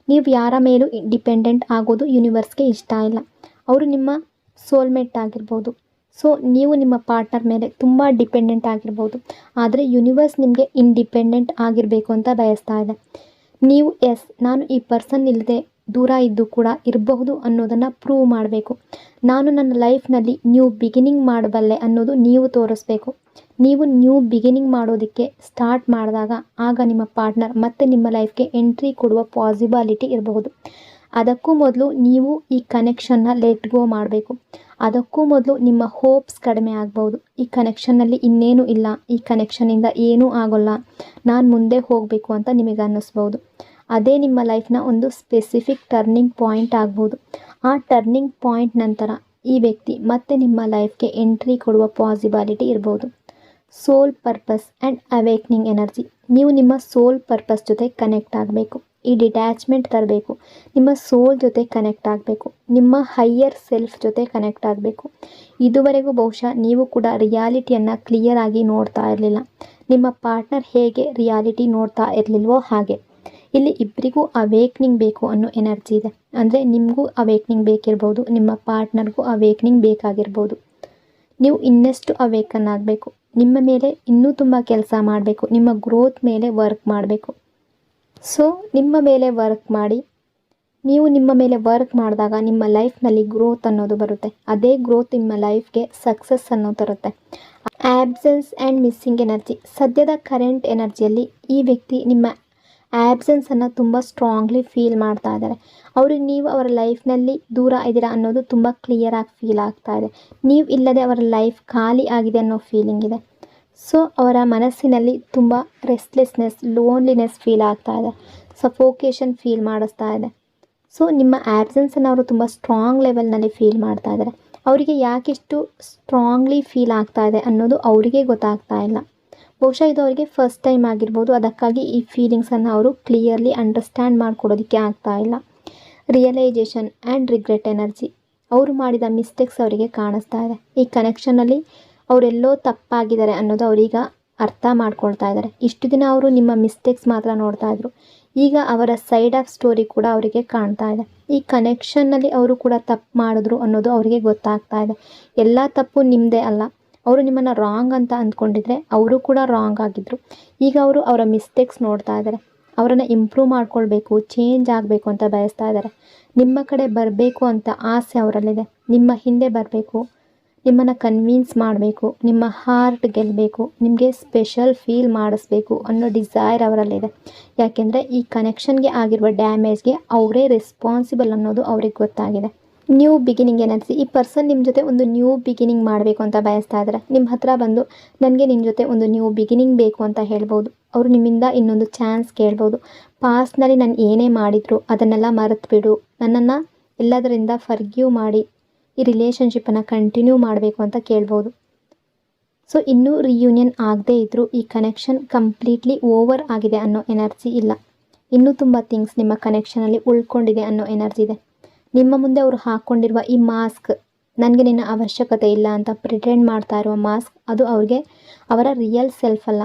A: ನೀವು ಯಾರ ಮೇಲೂ ಡಿಪೆಂಡೆಂಟ್ ಆಗೋದು ಯೂನಿವರ್ಸ್ಗೆ ಇಷ್ಟ ಇಲ್ಲ. ಅವರು ನಿಮ್ಮ ಸೋಲ್ಮೇಟ್ ಆಗಿರ್ಬೋದು. ಸೊ ನೀವು ನಿಮ್ಮ ಪಾರ್ಟ್ನರ್ ಮೇಲೆ ತುಂಬ ಡಿಪೆಂಡೆಂಟ್ ಆಗಿರ್ಬೋದು. ಆದರೆ ಯೂನಿವರ್ಸ್ ನಿಮಗೆ ಇಂಡಿಪೆಂಡೆಂಟ್ ಆಗಿರಬೇಕು ಅಂತ ಬಯಸ್ತಾ ಇದೆ. ನೀವು ನಾನು ಈ ಪರ್ಸನ್ ಇಲ್ಲದೆ ದೂರ ಇದ್ದು ಕೂಡ ಇರಬಹುದು ಅನ್ನೋದನ್ನು ಪ್ರೂವ್ ಮಾಡಬೇಕು. ನಾನು ನನ್ನ ಲೈಫ್ನಲ್ಲಿ ನ್ಯೂ ಬಿಗಿನಿಂಗ್ ಮಾಡಬಲ್ಲೆ ಅನ್ನೋದು ನೀವು ತೋರಿಸ್ಬೇಕು. ನೀವು ನ್ಯೂ ಬಿಗಿನಿಂಗ್ ಮಾಡೋದಕ್ಕೆ ಸ್ಟಾರ್ಟ್ ಮಾಡಿದಾಗ ಆಗ ನಿಮ್ಮ ಪಾರ್ಟ್ನರ್ ಮತ್ತೆ ನಿಮ್ಮ ಲೈಫ್ಗೆ ಎಂಟ್ರಿ ಕೊಡುವ ಪಾಸಿಬಿಲಿಟಿ ಇರಬಹುದು. ಅದಕ್ಕೂ ಮೊದಲು ನೀವು ಈ ಕನೆಕ್ಷನ್ನ ಲೆಟ್ ಗೋ ಮಾಡಬೇಕು. ಅದಕ್ಕೂ ಮೊದಲು ನಿಮ್ಮ ಹೋಪ್ಸ್ ಕಡಿಮೆ ಆಗ್ಬೋದು. ಈ ಕನೆಕ್ಷನ್ನಲ್ಲಿ ಇನ್ನೇನು ಇಲ್ಲ, ಈ ಕನೆಕ್ಷನಿಂದ ಏನೂ ಆಗೋಲ್ಲ, ನಾನು ಮುಂದೆ ಹೋಗಬೇಕು ಅಂತ ನಿಮಗೆ ಅನ್ನಿಸ್ಬೋದು. ಅದೇ ನಿಮ್ಮ ಲೈಫ್ನ ಒಂದು ಸ್ಪೆಸಿಫಿಕ್ ಟರ್ನಿಂಗ್ ಪಾಯಿಂಟ್ ಆಗ್ಬೋದು. ಆ ಟರ್ನಿಂಗ್ ಪಾಯಿಂಟ್ ನಂತರ ಈ ವ್ಯಕ್ತಿ ಮತ್ತೆ ನಿಮ್ಮ ಲೈಫ್ಗೆ ಎಂಟ್ರಿ ಕೊಡುವ ಪಾಸಿಬಿಲಿಟಿ ಇರ್ಬೋದು. Soul purpose and awakening energy. ನೀವು ನಿಮ್ಮ ಸೋಲ್ ಪರ್ಪಸ್ ಜೊತೆ ಕನೆಕ್ಟ್ ಆಗಬೇಕು. ಈ ಡಿಟ್ಯಾಚ್ಮೆಂಟ್ ತರಬೇಕು. ನಿಮ್ಮ ಸೋಲ್ ಜೊತೆ ಕನೆಕ್ಟ್ ಆಗಬೇಕು. ನಿಮ್ಮ ಹೈಯರ್ ಸೆಲ್ಫ್ ಜೊತೆ ಕನೆಕ್ಟ್ ಆಗಬೇಕು. ಇದುವರೆಗೂ ಬಹುಶಃ ನೀವು ಕೂಡ ರಿಯಾಲಿಟಿಯನ್ನು ಕ್ಲಿಯರ್ ಆಗಿ ನೋಡ್ತಾ ಇರಲಿಲ್ಲ. ನಿಮ್ಮ ಪಾರ್ಟ್ನರ್ ಹೇಗೆ ರಿಯಾಲಿಟಿ ನೋಡ್ತಾ ಇರಲಿಲ್ವೋ ಹಾಗೆ ಇಲ್ಲಿ ಇಬ್ಬರಿಗೂ ಅವೇಕ್ನಿಂಗ್ ಬೇಕು ಅನ್ನೋ ಎನರ್ಜಿ ಇದೆ. ಅಂದರೆ ನಿಮಗೂ ಅವೇಕ್ನಿಂಗ್ ಬೇಕಿರ್ಬೋದು, ನಿಮ್ಮ ಪಾರ್ಟ್ನರ್ಗೂ ಅವೇಕ್ನಿಂಗ್ ಬೇಕಾಗಿರ್ಬೋದು. ನೀವು ಇನ್ನಷ್ಟು ಅವೇಕನ್ ಆಗಬೇಕು. ನಿಮ್ಮ ಮೇಲೆ ಇನ್ನೂ ತುಂಬ ಕೆಲಸ ಮಾಡಬೇಕು. ನಿಮ್ಮ ಗ್ರೋತ್ ಮೇಲೆ ವರ್ಕ್ ಮಾಡಬೇಕು. ಸೊ ನಿಮ್ಮ ಮೇಲೆ ವರ್ಕ್ ಮಾಡಿ. ನೀವು ನಿಮ್ಮ ಮೇಲೆ ವರ್ಕ್ ಮಾಡಿದಾಗ ನಿಮ್ಮ ಲೈಫ್ನಲ್ಲಿ ಗ್ರೋತ್ ಅನ್ನೋದು ಬರುತ್ತೆ. ಅದೇ ಗ್ರೋತ್ ನಿಮ್ಮ ಲೈಫ್ಗೆ ಸಕ್ಸಸ್ ಅನ್ನೋದು ತರುತ್ತೆ. Absence and missing energy. ಸದ್ಯದ ಕರೆಂಟ್ ಎನರ್ಜಿಯಲ್ಲಿ ಈ ವ್ಯಕ್ತಿ ನಿಮ್ಮ ಆ್ಯಬ್ಸೆನ್ಸನ್ನು ತುಂಬ ಸ್ಟ್ರಾಂಗ್ಲಿ ಫೀಲ್ ಮಾಡ್ತಾ ಇದ್ದಾರೆ. ನೀವು ಅವರ ಲೈಫ್ನಲ್ಲಿ ದೂರ ಇದ್ದೀರಾ ಅನ್ನೋದು ತುಂಬ ಕ್ಲಿಯರಾಗಿ ಫೀಲ್ ಆಗ್ತಾ ಇದೆ. ನೀವು ಇಲ್ಲದೆ ಅವರ ಲೈಫ್ ಖಾಲಿ ಆಗಿದೆ ಅನ್ನೋ ಫೀಲಿಂಗ್ ಇದೆ. ಸೊ ಅವರ ಮನಸ್ಸಿನಲ್ಲಿ ತುಂಬ ರೆಸ್ಟ್ಲೆಸ್ನೆಸ್, ಲೋನ್ಲಿನೆಸ್ ಫೀಲ್ ಆಗ್ತಾ ಇದೆ, ಸಫೋಕೇಶನ್ ಫೀಲ್ ಮಾಡಿಸ್ತಾ ಇದೆ. ಸೊ ನಿಮ್ಮ ಆ್ಯಬ್ಸೆನ್ಸನ್ನು ಅವರು ತುಂಬ ಸ್ಟ್ರಾಂಗ್ ಲೆವೆಲ್ನಲ್ಲಿ ಫೀಲ್ ಮಾಡ್ತಾ ಇದ್ದಾರೆ. ಅವರಿಗೆ ಯಾಕಿಷ್ಟು ಸ್ಟ್ರಾಂಗ್ಲಿ ಫೀಲ್ ಆಗ್ತಾ ಇದೆ ಅನ್ನೋದು ಅವರಿಗೆ ಗೊತ್ತಾಗ್ತಾ ಇಲ್ಲ. ಬಹುಶಃ ಇದು ಅವರಿಗೆ ಫಸ್ಟ್ ಟೈಮ್ ಆಗಿರ್ಬೋದು. ಅದಕ್ಕಾಗಿ ಈ ಫೀಲಿಂಗ್ಸನ್ನು ಅವರು ಕ್ಲಿಯರ್ಲಿ ಅಂಡರ್ಸ್ಟ್ಯಾಂಡ್ ಮಾಡ್ಕೊಡೋದಕ್ಕೆ ಆಗ್ತಾ ಇಲ್ಲ. Realization and regret energy. ಅವರು ಮಾಡಿದ ಮಿಸ್ಟೇಕ್ಸ್ ಅವರಿಗೆ ಕಾಣಿಸ್ತಾ ಇದೆ. ಈ ಕನೆಕ್ಷನಲ್ಲಿ ಅವರೆಲ್ಲೋ ತಪ್ಪಾಗಿದ್ದಾರೆ ಅನ್ನೋದು ಅವರೀಗ ಅರ್ಥ ಮಾಡ್ಕೊಳ್ತಾ ಇದ್ದಾರೆ. ಇಷ್ಟು ದಿನ ಅವರು ನಿಮ್ಮ ಮಿಸ್ಟೇಕ್ಸ್ ಮಾತ್ರ ನೋಡ್ತಾ ಇದ್ರು. ಈಗ ಅವರ ಸೈಡ್ ಆಫ್ ಸ್ಟೋರಿ ಕೂಡ ಅವರಿಗೆ ಕಾಣ್ತಾ ಇದೆ. ಈ ಕನೆಕ್ಷನ್ನಲ್ಲಿ ಅವರು ಕೂಡ ತಪ್ಪು ಮಾಡಿದ್ರು ಅನ್ನೋದು ಅವರಿಗೆ ಗೊತ್ತಾಗ್ತಾ ಇದೆ. ಎಲ್ಲ ತಪ್ಪು ನಿಮ್ಮದೇ ಅಲ್ಲ. ಅವರು ನಿಮ್ಮನ್ನು ರಾಂಗ್ ಅಂತ ಅಂದ್ಕೊಂಡಿದ್ರೆ ಅವರು ಕೂಡ ರಾಂಗ್ ಆಗಿದ್ದರು. ಈಗ ಅವರು ಅವರ ಮಿಸ್ಟೇಕ್ಸ್ ನೋಡ್ತಾ ಇದ್ದಾರೆ. ಅವರನ್ನು ಇಂಪ್ರೂವ್ ಮಾಡ್ಕೊಳ್ಬೇಕು, ಚೇಂಜ್ ಆಗಬೇಕು ಅಂತ ಬಯಸ್ತಾ ಇದ್ದಾರೆ. ನಿಮ್ಮ ಕಡೆ ಬರಬೇಕು ಅಂತ ಆಸೆ ಅವರಲ್ಲಿದೆ. ನಿಮ್ಮ ಹಿಂದೆ ಬರಬೇಕು, ನಿಮ್ಮನ್ನು ಕನ್ವಿನ್ಸ್ ಮಾಡಬೇಕು, ನಿಮ್ಮ ಹಾರ್ಟ್ ಗೆಲ್ಲಬೇಕು, ನಿಮಗೆ ಸ್ಪೆಷಲ್ ಫೀಲ್ ಮಾಡಿಸ್ಬೇಕು ಅನ್ನೋ ಡಿಸೈರ್ ಅವರಲ್ಲಿದೆ. ಯಾಕೆಂದರೆ ಈ ಕನೆಕ್ಷನ್ಗೆ ಆಗಿರುವ ಡ್ಯಾಮೇಜ್ಗೆ ಅವರೇ ರೆಸ್ಪಾನ್ಸಿಬಲ್ ಅನ್ನೋದು ಅವ್ರಿಗೆ ಗೊತ್ತಾಗಿದೆ. New beginning energy. ಈ ಪರ್ಸನ್ ನಿಮ್ಮ ಜೊತೆ ಒಂದು ನ್ಯೂ ಬಿಗಿನಿಂಗ್ ಮಾಡಬೇಕು ಅಂತ ಬಯಸ್ತಾ ಇದ್ದಾರೆ. ನಿಮ್ಮ ಹತ್ರ ಬಂದು ನನಗೆ ನಿನ್ನ ಜೊತೆ ಒಂದು ನ್ಯೂ ಬಿಗಿನಿಂಗ್ ಬೇಕು ಅಂತ ಹೇಳ್ಬೋದು. ಅವರು ನಿಮ್ಮಿಂದ ಇನ್ನೊಂದು ಚಾನ್ಸ್ ಕೇಳ್ಬೋದು. ಪಾಸ್ಟ್ನಲ್ಲಿ ನಾನು ಏನೇ ಮಾಡಿದ್ರು ಅದನ್ನೆಲ್ಲ ಮರೆತು ಬಿಡು, ನನ್ನನ್ನು ಎಲ್ಲದರಿಂದ ಫರ್ಗ್ಯೂ ಮಾಡಿ ಈ ರಿಲೇಷನ್ಶಿಪ್ಪನ್ನು ಕಂಟಿನ್ಯೂ ಮಾಡಬೇಕು ಅಂತ ಕೇಳ್ಬೋದು. ಸೊ ಇನ್ನೂ ರಿಯೂನಿಯನ್ ಆಗದೇ ಇದ್ದರೂ ಈ ಕನೆಕ್ಷನ್ ಕಂಪ್ಲೀಟ್ಲಿ ಓವರ್ ಆಗಿದೆ ಅನ್ನೋ ಎನರ್ಜಿ ಇಲ್ಲ. ಇನ್ನೂ ತುಂಬ ಥಿಂಗ್ಸ್ ನಿಮ್ಮ ಕನೆಕ್ಷನಲ್ಲಿ ಉಳ್ಕೊಂಡಿದೆ ಅನ್ನೋ ಎನರ್ಜಿ ಇದೆ. ನಿಮ್ಮ ಮುಂದೆ ಅವರು ಹಾಕ್ಕೊಂಡಿರುವ ಈ ಮಾಸ್ಕ್, ನನಗೆ ನಿನ್ನ ಅವಶ್ಯಕತೆ ಇಲ್ಲ ಅಂತ ಪ್ರಿಟೆಂಡ್ ಮಾಡ್ತಾ ಇರುವ ಮಾಸ್ಕ್, ಅದು ಅವ್ರಿಗೆ ಅವರ ರಿಯಲ್ ಸೆಲ್ಫ್ ಅಲ್ಲ.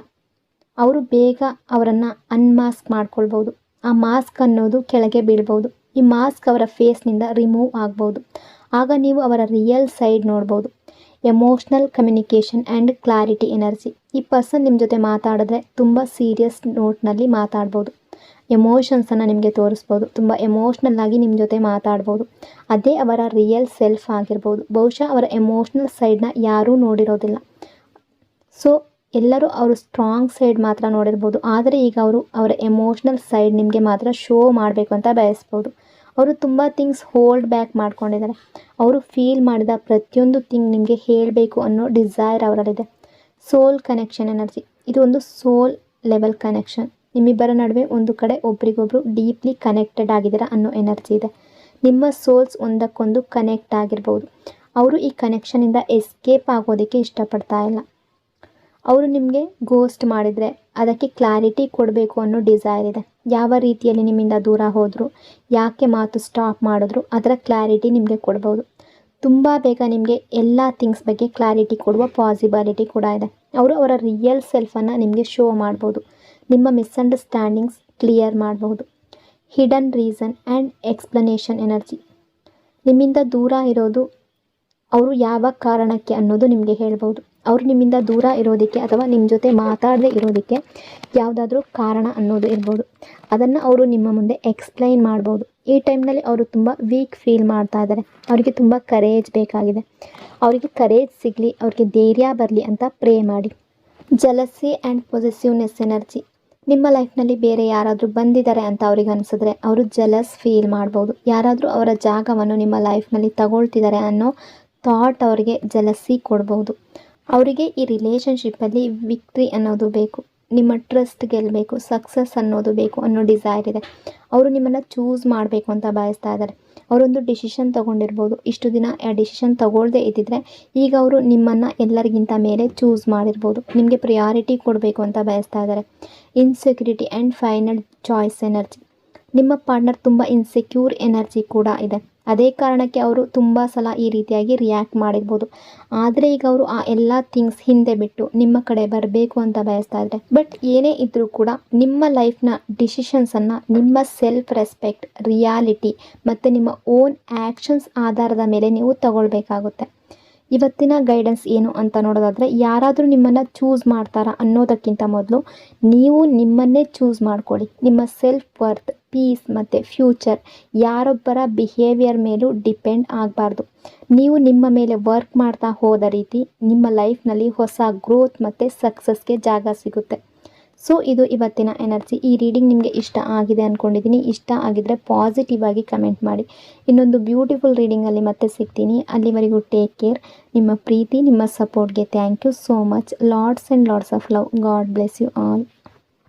A: ಅವರು ಬೇಗ ಅವರನ್ನು ಅನ್ಮಾಸ್ಕ್ ಮಾಡ್ಕೊಳ್ಬೋದು. ಆ ಮಾಸ್ಕ್ ಅನ್ನೋದು ಕೆಳಗೆ ಬೀಳ್ಬೋದು. ಈ ಮಾಸ್ಕ್ ಅವರ ಫೇಸ್ನಿಂದ ರಿಮೂವ್ ಆಗ್ಬೋದು. ಆಗ ನೀವು ಅವರ ರಿಯಲ್ ಸೈಡ್ ನೋಡ್ಬೋದು. Emotional communication and clarity energy. ಈ ಪರ್ಸನ್ ನಿಮ್ಮ ಜೊತೆ ಮಾತಾಡಿದ್ರೆ ತುಂಬ ಸೀರಿಯಸ್ ನೋಟ್ನಲ್ಲಿ ಮಾತಾಡ್ಬೋದು. ಎಮೋಷನ್ಸನ್ನು ನಿಮಗೆ ತೋರಿಸ್ಬೋದು. ತುಂಬ ಎಮೋಷ್ನಲ್ ಆಗಿ ನಿಮ್ಮ ಜೊತೆ ಮಾತಾಡ್ಬೋದು. ಅದೇ ಅವರ ರಿಯಲ್ ಸೆಲ್ಫ್ ಆಗಿರ್ಬೋದು. ಬಹುಶಃ ಅವರ ಎಮೋಷ್ನಲ್ ಸೈಡ್ನ ಯಾರೂ ನೋಡಿರೋದಿಲ್ಲ. ಸೊ ಎಲ್ಲರೂ ಅವರು ಸ್ಟ್ರಾಂಗ್ ಸೈಡ್ ಮಾತ್ರ ನೋಡಿರ್ಬೋದು, ಆದರೆ ಈಗ ಅವರು ಅವರ ಎಮೋಷ್ನಲ್ ಸೈಡ್ ನಿಮಗೆ ಮಾತ್ರ ಶೋ ಮಾಡಬೇಕು ಅಂತ ಬಯಸ್ಬೋದು. ಅವರು ತುಂಬ ಥಿಂಗ್ಸ್ ಹೋಲ್ಡ್ ಬ್ಯಾಕ್ ಮಾಡ್ಕೊಂಡಿದ್ದಾರೆ. ಅವರು ಫೀಲ್ ಮಾಡಿದ ಪ್ರತಿಯೊಂದು ಥಿಂಗ್ ನಿಮಗೆ ಹೇಳಬೇಕು ಅನ್ನೋ ಡಿಸೈರ್ ಅವರಲ್ಲಿದೆ. ಸೋಲ್ ಕನೆಕ್ಷನ್ ಎನರ್ಜಿ, ಇದು ಒಂದು ಸೋಲ್ ಲೆವೆಲ್ ಕನೆಕ್ಷನ್. ನಿಮ್ಮಿಬ್ಬರ ನಡುವೆ ಒಂದು ಕಡೆ ಒಬ್ರಿಗೊಬ್ರು ಡೀಪ್ಲಿ ಕನೆಕ್ಟೆಡ್ ಆಗಿದ್ದೀರಾ ಅನ್ನೋ ಎನರ್ಜಿ ಇದೆ. ನಿಮ್ಮ ಸೋಲ್ಸ್ ಒಂದಕ್ಕೊಂದು ಕನೆಕ್ಟ್ ಆಗಿರ್ಬೋದು. ಅವರು ಈ ಕನೆಕ್ಷನಿಂದ ಎಸ್ಕೇಪ್ ಆಗೋದಕ್ಕೆ ಇಷ್ಟಪಡ್ತಾ ಇಲ್ಲ. ಅವರು ನಿಮಗೆ ಗೋಸ್ಟ್ ಮಾಡಿದರೆ ಅದಕ್ಕೆ ಕ್ಲಾರಿಟಿ ಕೊಡಬೇಕು ಅನ್ನೋ ಡಿಸೈರ್ ಇದೆ. ಯಾವ ರೀತಿಯಲ್ಲಿ ನಿಮ್ಮಿಂದ ದೂರ ಹೋದರು, ಯಾಕೆ ಮಾತು ಸ್ಟಾಪ್ ಮಾಡಿದ್ರು, ಅದರ ಕ್ಲಾರಿಟಿ ನಿಮಗೆ ಕೊಡ್ಬೋದು. ತುಂಬ ಬೇಗ ನಿಮಗೆ ಎಲ್ಲ ಥಿಂಗ್ಸ್ ಬಗ್ಗೆ ಕ್ಲಾರಿಟಿ ಕೊಡುವ ಪಾಸಿಬಿಲಿಟಿ ಕೂಡ ಇದೆ. ಅವರು ಅವರ ರಿಯಲ್ ಸೆಲ್ಫನ್ನು ನಿಮಗೆ ಶೋ ಮಾಡ್ಬೋದು. ನಿಮ್ಮ ಮಿಸ್ಅಂಡರ್ಸ್ಟ್ಯಾಂಡಿಂಗ್ಸ್ ಕ್ಲಿಯರ್ ಮಾಡ್ಬೋದು. Hidden reason and explanation energy, ನಿಮ್ಮಿಂದ ದೂರ ಇರೋದು ಅವರು ಯಾವ ಕಾರಣಕ್ಕೆ ಅನ್ನೋದು ನಿಮಗೆ ಹೇಳ್ಬೋದು. ಅವರು ನಿಮ್ಮಿಂದ ದೂರ ಇರೋದಕ್ಕೆ ಅಥವಾ ನಿಮ್ಮ ಜೊತೆ ಮಾತಾಡದೇ ಇರೋದಕ್ಕೆ ಯಾವುದಾದ್ರೂ ಕಾರಣ ಅನ್ನೋದು ಇರ್ಬೋದು. ಅದನ್ನು ಅವರು ನಿಮ್ಮ ಮುಂದೆ ಎಕ್ಸ್ಪ್ಲೈನ್ ಮಾಡ್ಬೋದು. ಈ ಟೈಮ್ನಲ್ಲಿ ಅವರು ತುಂಬ ವೀಕ್ ಫೀಲ್ ಮಾಡ್ತಾ ಇದ್ದಾರೆ. ಅವರಿಗೆ ತುಂಬ ಕರೇಜ್ ಬೇಕಾಗಿದೆ. ಅವರಿಗೆ ಕರೇಜ್ ಸಿಗಲಿ, ಅವ್ರಿಗೆ ಧೈರ್ಯ ಬರಲಿ ಅಂತ ಪ್ರೇ ಮಾಡಿ. ಜಲಸಿ ಆ್ಯಂಡ್ ಪೊಸೆಸಿವ್ನೆಸ್ ಎನರ್ಜಿ, ನಿಮ್ಮ ಲೈಫ್ನಲ್ಲಿ ಬೇರೆ ಯಾರಾದರೂ ಬಂದಿದ್ದಾರೆ ಅಂತ ಅವ್ರಿಗೆ ಅನಿಸಿದ್ರೆ ಅವರು ಜಲಸ್ ಫೀಲ್ ಮಾಡ್ಬೋದು. ಯಾರಾದರೂ ಅವರ ಜಾಗವನ್ನು ನಿಮ್ಮ ಲೈಫ್ನಲ್ಲಿ ತಗೊಳ್ತಿದ್ದಾರೆ ಅನ್ನೋ ಥಾಟ್ ಅವರಿಗೆ ಜಲಸಿ ಕೊಡ್ಬೋದು. ಅವರಿಗೆ ಈ ರಿಲೇಷನ್ಶಿಪ್ಪಲ್ಲಿ ವಿಕ್ಟ್ರಿ ಅನ್ನೋದು ಬೇಕು, ನಿಮ್ಮ ಟ್ರಸ್ಟ್ ಗೆಲ್ಲಬೇಕು, ಸಕ್ಸಸ್ ಅನ್ನೋದು ಬೇಕು ಅನ್ನೋ ಡಿಸೈರ್ ಇದೆ. ಅವರು ನಿಮ್ಮನ್ನು ಚೂಸ್ ಮಾಡಬೇಕು ಅಂತ ಬಯಸ್ತಾ ಇದ್ದಾರೆ. ಅವರೊಂದು ಡಿಸಿಷನ್ ತೊಗೊಂಡಿರ್ಬೋದು. ಇಷ್ಟು ದಿನ ಆ ಡಿಸಿಷನ್ ತೊಗೊಳ್ದೇ ಇದ್ದಿದ್ರೆ ಈಗ ಅವರು ನಿಮ್ಮನ್ನು ಎಲ್ಲರಿಗಿಂತ ಮೇಲೆ ಚೂಸ್ ಮಾಡಿರ್ಬೋದು. ನಿಮಗೆ ಪ್ರಿಯಾರಿಟಿ ಕೊಡಬೇಕು ಅಂತ ಬಯಸ್ತಾ ಇದ್ದಾರೆ. Insecurity and final choice energy, ನಿಮ್ಮ ಪಾರ್ಟ್ನರ್ ತುಂಬ ಇನ್ಸೆಕ್ಯೂರ್ ಎನರ್ಜಿ ಕೂಡ ಇದೆ. ಅದೇ ಕಾರಣಕ್ಕೆ ಅವರು ತುಂಬ ಸಲ ಈ ರೀತಿಯಾಗಿ ರಿಯಾಕ್ಟ್ ಮಾಡಿರ್ಬೋದು. ಆದರೆ ಈಗ ಅವರು ಆ ಎಲ್ಲ ಥಿಂಗ್ಸ್ ಹಿಂದೆ ಬಿಟ್ಟು ನಿಮ್ಮ ಕಡೆ ಬರಬೇಕು ಅಂತ ಬಯಸ್ತಾ ಇದ್ದಾರೆ. ಬಟ್ ಏನೇ ಇದ್ದರೂ ಕೂಡ ನಿಮ್ಮ ಲೈಫ್ನ ಡಿಸಿಷನ್ಸನ್ನು ನಿಮ್ಮ ಸೆಲ್ಫ್ ರೆಸ್ಪೆಕ್ಟ್, ರಿಯಾಲಿಟಿ ಮತ್ತು ನಿಮ್ಮ ಓನ್ ಆ್ಯಕ್ಷನ್ಸ್ ಆಧಾರದ ಮೇಲೆ ನೀವು ತಗೊಳ್ಬೇಕಾಗುತ್ತೆ. ಇವತ್ತಿನ ಗೈಡೆನ್ಸ್ ಏನು ಅಂತ ನೋಡೋದಾದರೆ, ಯಾರಾದರೂ ನಿಮ್ಮನ್ನು ಚೂಸ್ ಮಾಡ್ತಾರಾ ಅನ್ನೋದಕ್ಕಿಂತ ಮೊದಲು ನೀವು ನಿಮ್ಮನ್ನೇ ಚೂಸ್ ಮಾಡ್ಕೊಳ್ಳಿ. ನಿಮ್ಮ ಸೆಲ್ಫ್ ವರ್ತ್, ಪೀಸ್ ಮತ್ತು ಫ್ಯೂಚರ್ ಯಾರೊಬ್ಬರ ಬಿಹೇವಿಯರ್ ಮೇಲೂ ಡಿಪೆಂಡ್ ಆಗಬಾರ್ದು. ನೀವು ನಿಮ್ಮ ಮೇಲೆ ವರ್ಕ್ ಮಾಡ್ತಾ ಹೋದ ರೀತಿ ನಿಮ್ಮ ಲೈಫ್ನಲ್ಲಿ ಹೊಸ ಗ್ರೋತ್ ಮತ್ತು ಸಕ್ಸಸ್ಗೆ ಜಾಗ ಸಿಗುತ್ತೆ. ಸೊ ಇದು ಇವತ್ತಿನ ಎನರ್ಜಿ. ಈ ರೀಡಿಂಗ್ ನಿಮಗೆ ಇಷ್ಟ ಆಗಿದೆ ಅಂದ್ಕೊಂಡಿದ್ದೀನಿ. ಇಷ್ಟ ಆಗಿದ್ದರೆ ಪಾಸಿಟಿವ್ ಆಗಿ ಕಮೆಂಟ್ ಮಾಡಿ. ಇನ್ನೊಂದು ಬ್ಯೂಟಿಫುಲ್ ರೀಡಿಂಗಲ್ಲಿ ಮತ್ತೆ ಸಿಗ್ತೀನಿ. ಅಲ್ಲಿವರೆಗೂ ಟೇಕ್ ಕೇರ್. ನಿಮ್ಮ ಪ್ರೀತಿ, ನಿಮ್ಮ ಸಪೋರ್ಟ್ಗೆ thank you so much. Lots and lots of love. God bless you all.